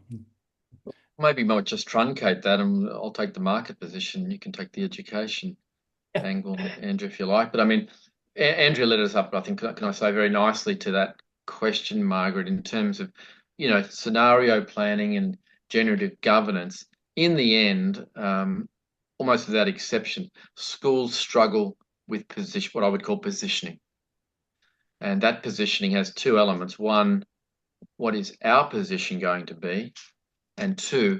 S2: Maybe might just truncate that, and I'll take the market position. You can take the education angle, Andrew, if you like. But I mean, Andrew led us up, I think, can I say, very nicely to that question, Margaret, in terms of, scenario planning and generative governance. In the end, almost without exception, schools struggle with what I would call positioning. And that positioning has two elements. One, what is our position going to be? And two,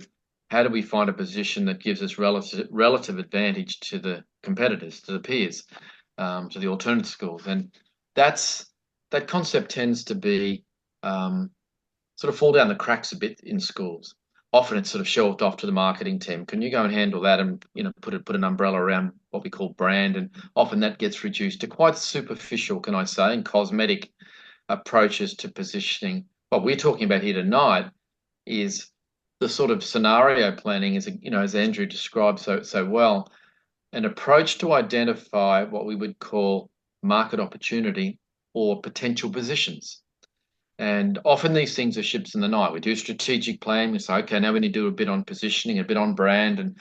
S2: how do we find a position that gives us relative advantage to the competitors, to the peers, to the alternative schools? And that concept tends to be sort of fall down the cracks a bit in schools. Often it's sort of shelved off to the marketing team. Can you go and handle that and put an umbrella around what we call brand? And often that gets reduced to quite superficial, can I say, and cosmetic approaches to positioning. What we're talking about here tonight is the sort of scenario planning, as Andrew described so well, an approach to identify what we would call market opportunity or potential positions. And often these things are ships in the night. We do strategic planning. We say, okay, now we need to do a bit on positioning, a bit on brand, and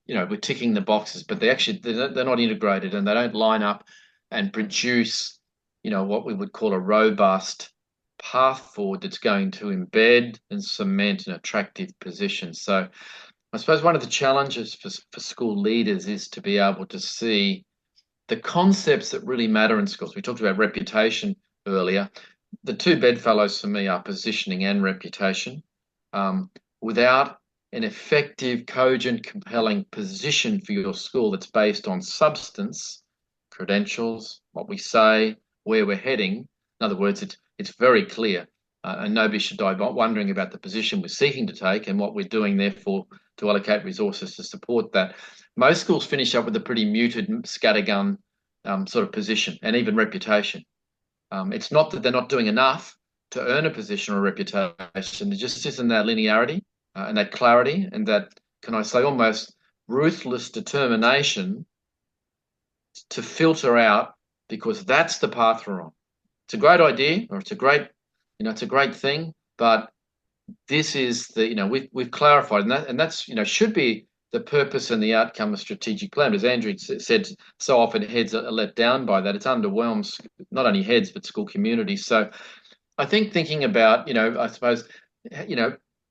S2: we're ticking the boxes, but they're not integrated, and they don't line up and produce what we would call a robust path forward that's going to embed and cement an attractive position. So I suppose one of the challenges for school leaders is to be able to see the concepts that really matter in schools. We talked about reputation earlier. The two bedfellows for me are positioning and reputation. Without an effective, cogent, compelling position for your school that's based on substance, credentials, what we say, where we're heading, in other words, it's very clear, and nobody should die wondering about the position we're seeking to take and what we're doing, therefore, to allocate resources to support that. Most schools finish up with a pretty muted scattergun sort of position and even reputation. It's not that they're not doing enough to earn a position or a reputation. There just isn't that linearity and that clarity and that, can I say, almost ruthless determination to filter out, because that's the path we're on. It's a great idea, or it's a great thing, but this is we've clarified, and that's should be the purpose and the outcome of strategic plan. As Andrew said, so often heads are let down by that. It underwhelms not only heads but school communities. So I think thinking about I suppose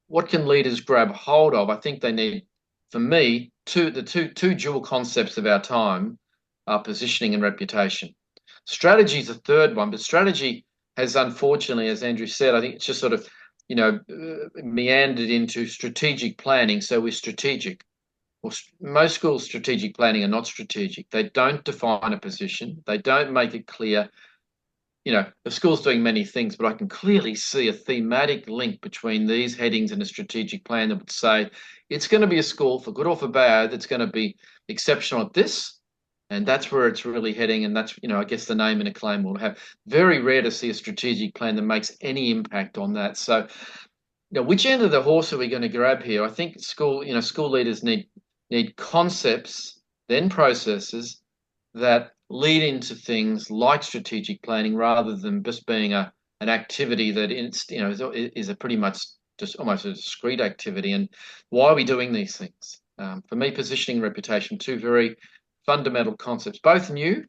S2: what can leaders grab hold of? I think they need, for me, two dual concepts of our time are positioning and reputation. Strategy is a third one, but strategy has, unfortunately, as Andrew said, I think it's just sort of, meandered into strategic planning. So we're strategic. Well, most schools' strategic planning are not strategic. They don't define a position. They don't make it clear. The school's doing many things, but I can clearly see a thematic link between these headings and a strategic plan that would say it's going to be a school, for good or for bad, that's going to be exceptional at this. And that's where it's really heading. And that's, I guess the name and a claim will have. Very rare to see a strategic plan that makes any impact on that. So, which end of the horse are we going to grab here? I think school leaders need concepts, then processes that lead into things like strategic planning, rather than just being an activity that is a pretty much just almost a discrete activity. And why are we doing these things? For me, positioning and reputation, two very fundamental concepts, both new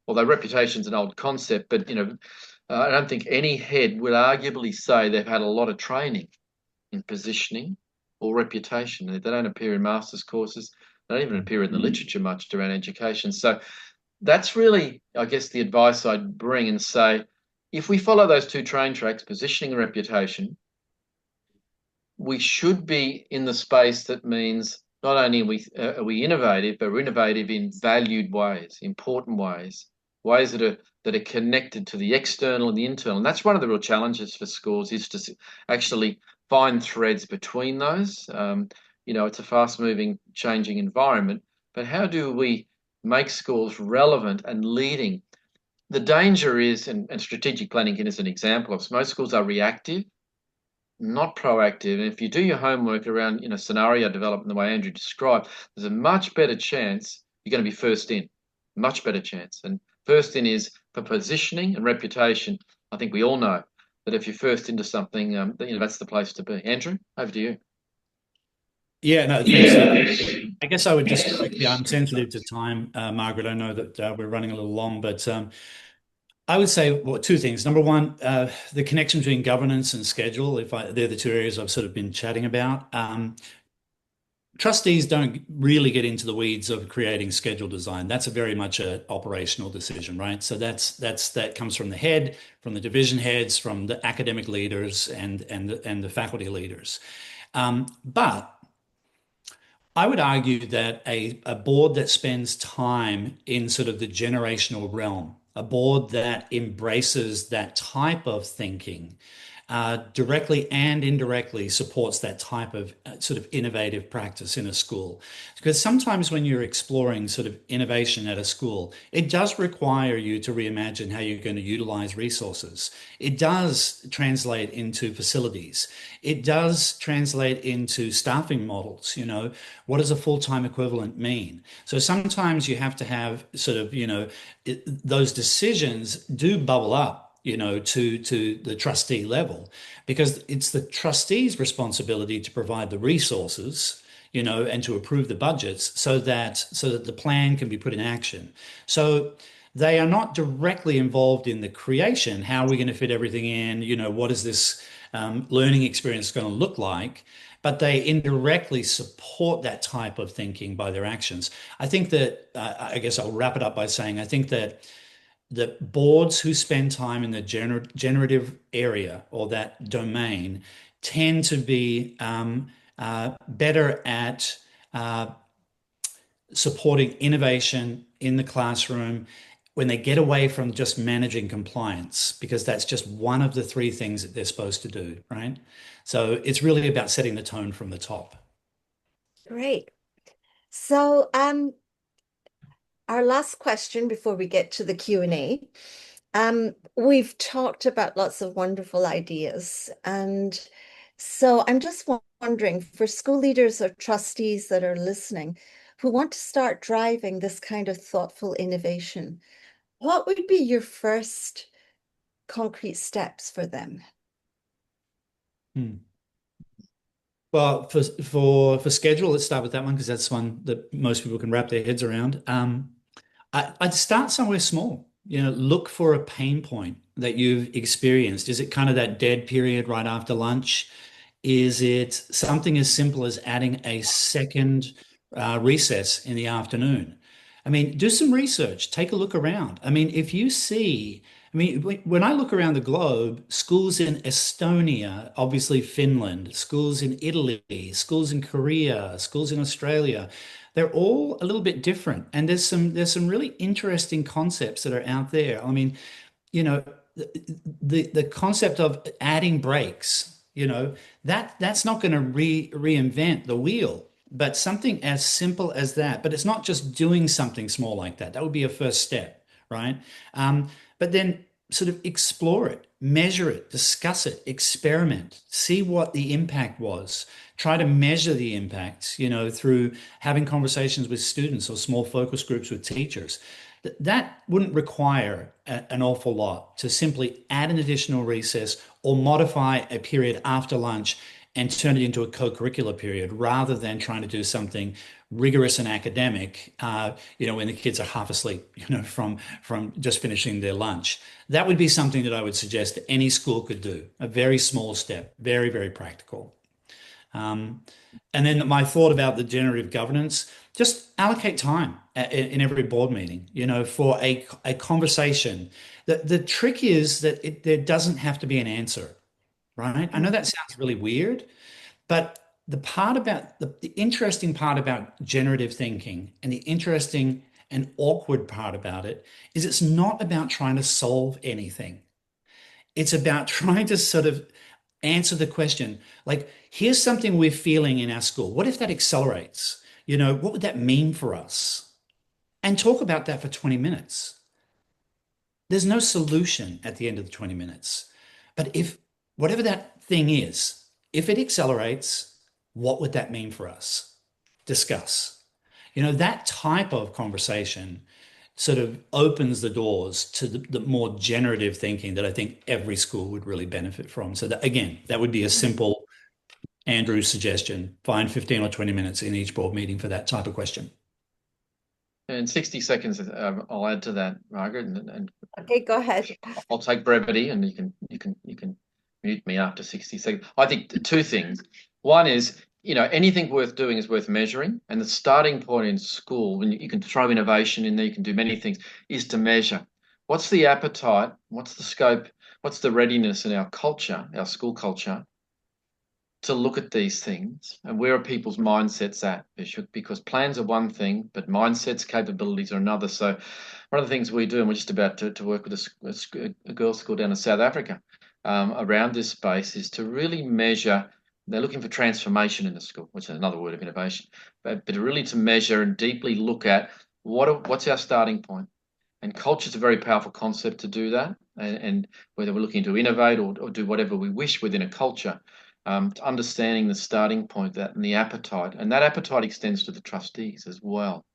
S2: although reputation's an old concept, but I don't think any head would arguably say they've had a lot of training in positioning or reputation. They don't appear in master's courses. They don't even appear in the literature much around education. So that's really, I guess, the advice I'd bring and say, if we follow those two train tracks, positioning and reputation, we should be in the space that means not only are we innovative, but we're innovative in valued ways, important ways, ways that are connected to the external and the internal. And that's one of the real challenges for schools, is to actually find threads between those. It's a fast-moving, changing environment, but how do we make schools relevant and leading? The danger is, and strategic planning is an example of, most schools are reactive, not proactive. And if you do your homework around, scenario development the way Andrew described, there's a much better chance you're going to be first in, much better chance. And first in is for positioning and reputation. I think we all know that if you're first into something, that's the place to be. Andrew, over to you.
S3: Yeah, no, thanks. I guess I would just quickly, I'm sensitive to time, Margaret. I know that we're running a little long, but I would say, well, two things. Number one, the connection between governance and schedule, they're the two areas I've sort of been chatting about. Trustees don't really get into the weeds of creating schedule design. That's a very much an operational decision, right? So that comes from the head, from the division heads, from the academic leaders and the faculty leaders. But I would argue that a board that spends time in sort of the generational realm, a board that embraces that type of thinking, directly and indirectly supports that type of sort of innovative practice in a school. Because sometimes when you're exploring sort of innovation at a school, it does require you to reimagine how you're going to utilize resources. It does translate into facilities. It does translate into staffing models. What does a full-time equivalent mean? So sometimes you have to have sort of, those decisions do bubble up to the trustee level, because it's the trustee's responsibility to provide the resources, and to approve the budgets so that the plan can be put in action. So they are not directly involved in the creation. How are we going to fit everything in? What is this learning experience going to look like? But they indirectly support that type of thinking by their actions. I think that, I guess I'll wrap it up by saying, I think that the boards who spend time in the generative area or that domain tend to be better at supporting innovation in the classroom when they get away from just managing compliance, because that's just one of the three things that they're supposed to do, right? So it's really about setting the tone from the top.
S1: Great. So our last question before we get to the Q&A. We've talked about lots of wonderful ideas. And so I'm just wondering, for school leaders or trustees that are listening who want to start driving this kind of thoughtful innovation, what would be your first concrete steps for them?
S3: Well, for schedule, let's start with that one because that's one that most people can wrap their heads around. I'd start somewhere small. Look for a pain point that you've experienced. Is it kind of that dead period right after lunch? Is it something as simple as adding a second recess in the afternoon? I mean, do some research, take a look around. I mean, if you see, I mean, when I look around the globe, schools in Estonia, obviously Finland, schools in Italy, schools in Korea, schools in Australia, they're all a little bit different. And there's some really interesting concepts that are out there. I mean, you know, the concept of adding breaks, that's not going to reinvent the wheel, but something as simple as that. But it's not just doing something small like that. That would be a first step, right? But then sort of explore it, measure it, discuss it, experiment, see what the impact was. Try to measure the impacts, through having conversations with students or small focus groups with teachers. That wouldn't require an awful lot to simply add an additional recess or modify a period after lunch and turn it into a co-curricular period rather than trying to do something rigorous and academic, when the kids are half asleep, from just finishing their lunch. That would be something that I would suggest any school could do. A very small step, very, very practical. And then my thought about the generative governance, just allocate time in every board meeting, for a conversation. The trick is that there doesn't have to be an answer, right? I know that sounds really weird, But the interesting part about generative thinking and the interesting and awkward part about it is it's not about trying to solve anything. It's about trying to sort of answer the question, like, here's something we're feeling in our school. What if that accelerates? What would that mean for us? And talk about that for 20 minutes. There's no solution at the end of the 20 minutes. But if whatever that thing is, if it accelerates, what would that mean for us? Discuss. That type of conversation sort of opens the doors to the more generative thinking that I think every school would really benefit from. So that, again, that would be a simple Andrew suggestion. Find 15 or 20 minutes in each board meeting for that type of question.
S2: In 60 seconds, I'll add to that, Margaret, and
S1: Okay, go ahead.
S2: I'll take brevity, and you can mute me after 60 seconds. I think two things. One is, anything worth doing is worth measuring, and the starting point in school, when you can throw innovation in there, you can do many things, is to measure. What's the appetite? What's the scope? What's the readiness in our culture, our school culture, to look at these things, and where are people's mindsets at, because plans are one thing, but mindsets, capabilities are another. So one of the things we do, and we're just about to work with a girls' school down in South Africa around this space, is to really measure. They're looking for transformation in the school, which is another word of innovation, but really to measure and deeply look at what's our starting point. And culture is a very powerful concept to do that, and whether we're looking to innovate or do whatever we wish within a culture, to understanding the starting point, that and the appetite, and that appetite extends to the trustees as well.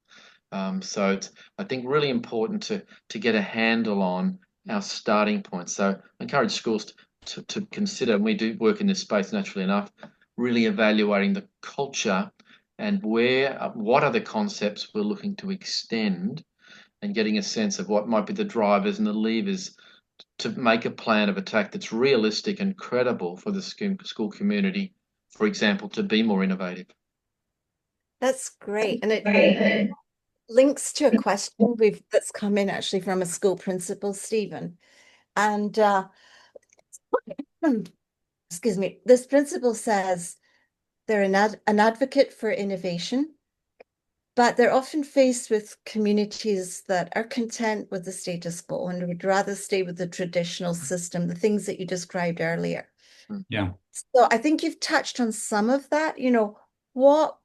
S2: So it's, I think, really important to get a handle on our starting point. So I encourage schools to consider, and we do work in this space naturally enough, really evaluating the culture and what are the concepts we're looking to extend, and getting a sense of what might be the drivers and the levers to make a plan of attack that's realistic and credible for the school community, for example, to be more innovative.
S1: That's great. And it links to a question that's come in actually from a school principal, Stephen. And excuse me, this principal says they're an advocate for innovation, but they're often faced with communities that are content with the status quo and would rather stay with the traditional system, the things that you described earlier.
S3: Yeah.
S1: So I think you've touched on some of that. What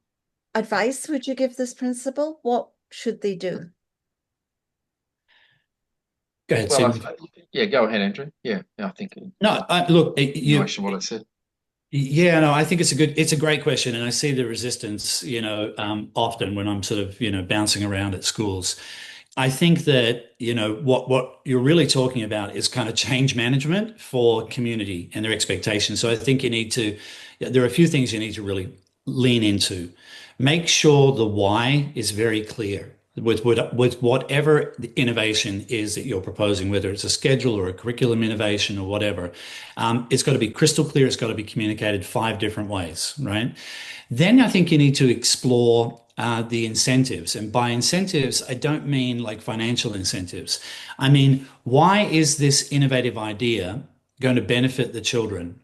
S1: advice would you give this principal? What should they do?
S3: Go ahead,
S2: Well,
S3: Stephen.
S2: yeah, go ahead, Andrew. Yeah, I think.
S3: No, look,
S2: What I said.
S3: Yeah, no, I think it's a great question, and I see the resistance, often when I'm sort of, bouncing around at schools. I think that, what you're really talking about is kind of change management for community and their expectations. So I think there are a few things you need to really lean into. Make sure the why is very clear with whatever the innovation is that you're proposing, whether it's a schedule or a curriculum innovation or whatever. It's got to be crystal clear. It's got to be communicated 5 different ways, right? Then I think you need to explore the incentives. And by incentives, I don't mean like financial incentives. I mean, why is this innovative idea going to benefit the children?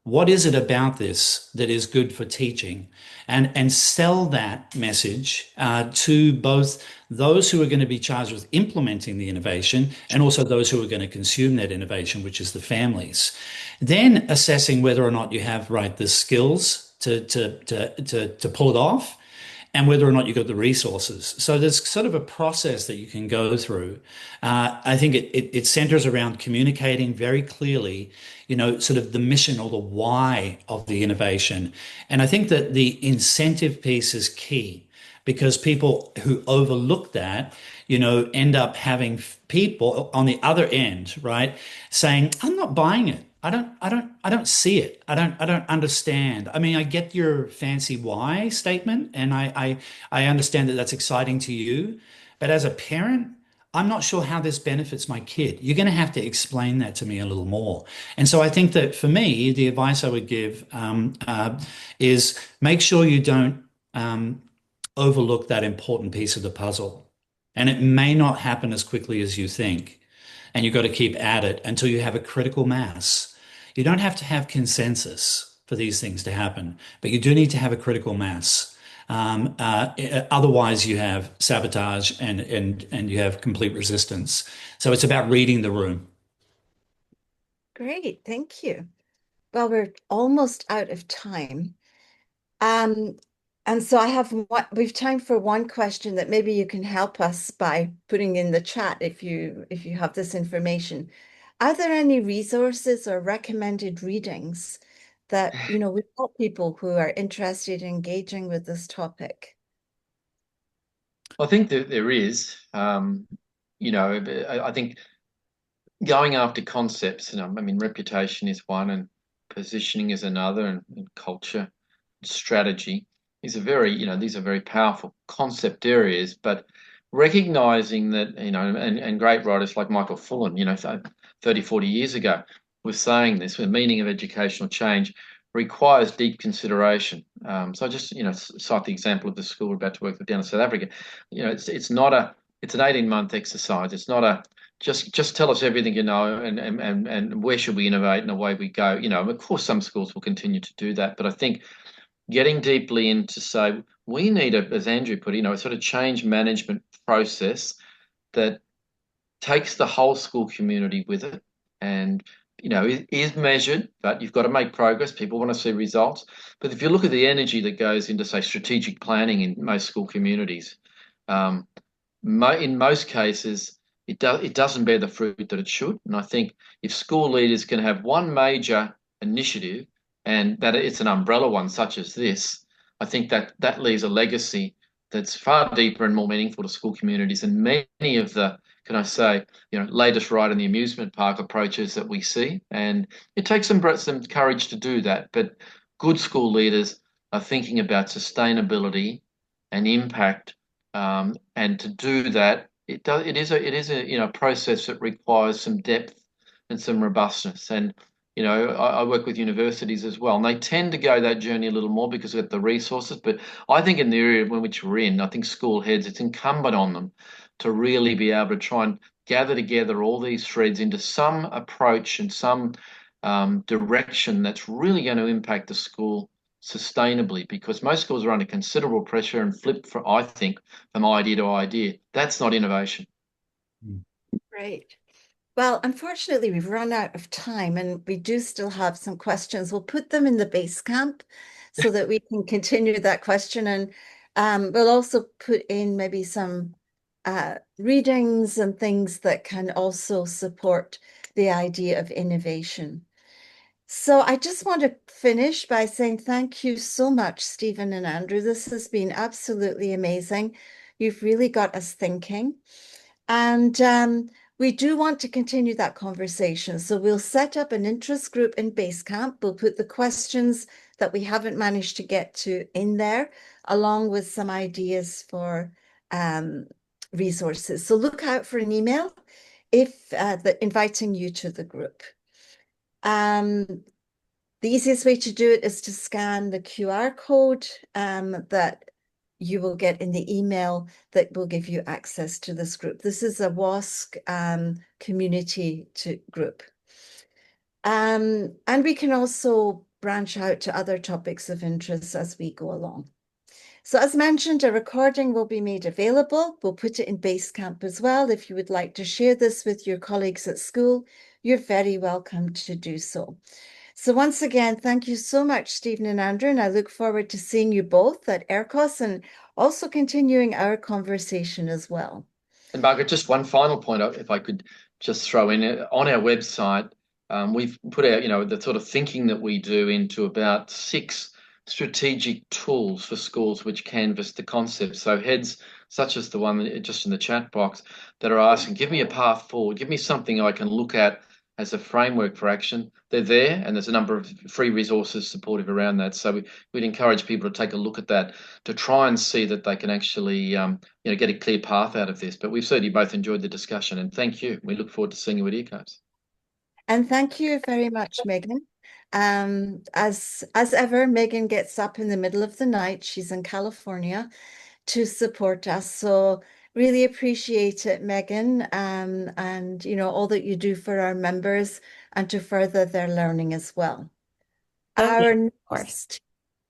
S3: What is it about this that is good for teaching? And sell that message to both those who are going to be charged with implementing the innovation and also those who are going to consume that innovation, which is the families. Then assessing whether or not you have the skills to pull it off, and whether or not you've got the resources. So there's sort of a process that you can go through. I think it centers around communicating very clearly, sort of the mission or the why of the innovation. And I think that the incentive piece is key, because people who overlook that, end up having people on the other end, right, saying, "I'm not buying it. I don't see it. I don't understand. I mean, I get your fancy why statement, and I understand that that's exciting to you, but as a parent, I'm not sure how this benefits my kid. You're going to have to explain that to me a little more." And so I think that for me, the advice I would give is make sure you don't overlook that important piece of the puzzle. And it may not happen as quickly as you think. And you've got to keep at it until you have a critical mass. You don't have to have consensus for these things to happen. But you do need to have a critical mass. Otherwise, you have sabotage and you have complete resistance. So it's about reading the room.
S1: Great, thank you. Well, we're almost out of time. Um, and so we've time for one question that maybe you can help us by putting in the chat if you have this information. Are there any resources or recommended readings that, we've got people who are interested in engaging with this topic?
S2: I think that there is. I think going after concepts, I mean, reputation is one, and positioning is another, and culture, strategy is a very, these are very powerful concept areas. But recognizing that, and great writers like Michael Fullan, 30, 40 years ago, was saying this: the meaning of educational change requires deep consideration. So I just, cite the example of the school we're about to work with down in South Africa. It's an 18-month exercise. It's not a just tell us everything you know, and where should we innovate, and away we go. Of course, some schools will continue to do that, but I think getting deeply into, say, we need as Andrew put, a sort of change management process that takes the whole school community with it, and it is measured, but you've got to make progress. People want to see results. But if you look at the energy that goes into, say, strategic planning in most school communities, um, in most cases, it doesn't bear the fruit that it should. And I think if school leaders can have one major initiative, and that it's an umbrella one such as this, I think that leaves a legacy that's far deeper and more meaningful to school communities than many of the, can I say, latest ride in the amusement park approaches that we see. And it takes some courage to do that. But good school leaders are thinking about sustainability and impact, and to do that, it is a process that requires some depth and some robustness. And I work with universities as well, and they tend to go that journey a little more because they've got the resources. But I think in the area in which we're in, I think school heads, it's incumbent on them to really be able to try and gather together all these threads into some approach and some direction that's really going to impact the school sustainably, because most schools are under considerable pressure and flip, I think, from idea to idea. That's not innovation.
S1: Great. Well, unfortunately, we've run out of time, and we do still have some questions. We'll put them in the base camp so that we can continue that question. And we'll also put in maybe some readings and things that can also support the idea of innovation. So I just want to finish by saying thank you so much, Stephen and Andrew. This has been absolutely amazing. You've really got us thinking. And we do want to continue that conversation. So we'll set up an interest group in Basecamp. We'll put the questions that we haven't managed to get to in there, along with some ideas for resources. So look out for an email inviting you to the group. The easiest way to do it is to scan the QR code that you will get in the email that will give you access to this group. This is a WASC community group. And we can also branch out to other topics of interest as we go along. So as mentioned, a recording will be made available. We'll put it in Basecamp as well. If you would like to share this with your colleagues at school, you're very welcome to do so. So once again, thank you so much, Stephen and Andrew, and I look forward to seeing you both at ERCOS and also continuing our conversation as well.
S2: And Margaret, just one final point, if I could just throw in, on our website, we've put our, the sort of thinking that we do into about 6 strategic tools for schools which canvass the concept. So heads such as the one just in the chat box that are asking, give me a path forward, give me something I can look at as a framework for action. They're there, and there's a number of free resources supportive around that. So we'd encourage people to take a look at that to try and see that they can actually get a clear path out of this. But we've certainly both enjoyed the discussion, and thank you. We look forward to seeing you at ECOS.
S1: And thank you very much, Megan. As ever, Megan gets up in the middle of the night. She's in California to support us. So really appreciate it, Megan, and all that you do for our members and to further their learning as well. Our
S4: Of course.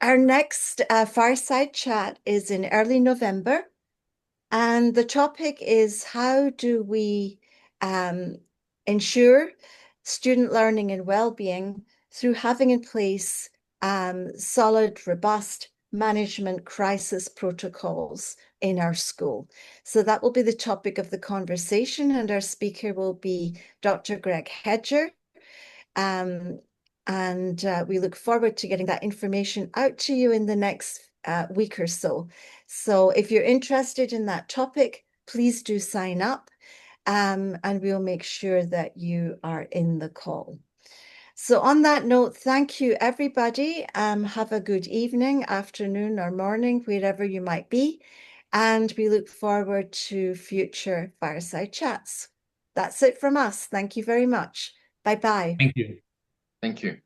S1: next fireside chat is in early November, and the topic is how do we ensure student learning and well-being through having in place solid, robust management crisis protocols in our school. So that will be the topic of the conversation, and our speaker will be Dr. Greg Hedger. We look forward to getting that information out to you in the next week or so. So if you're interested in that topic, please do sign up, and we'll make sure that you are in the call. So on that note, thank you, everybody. Have a good evening, afternoon, or morning, wherever you might be. And we look forward to future fireside chats. That's it from us. Thank you very much. Bye-bye.
S3: Thank you.
S2: Thank you.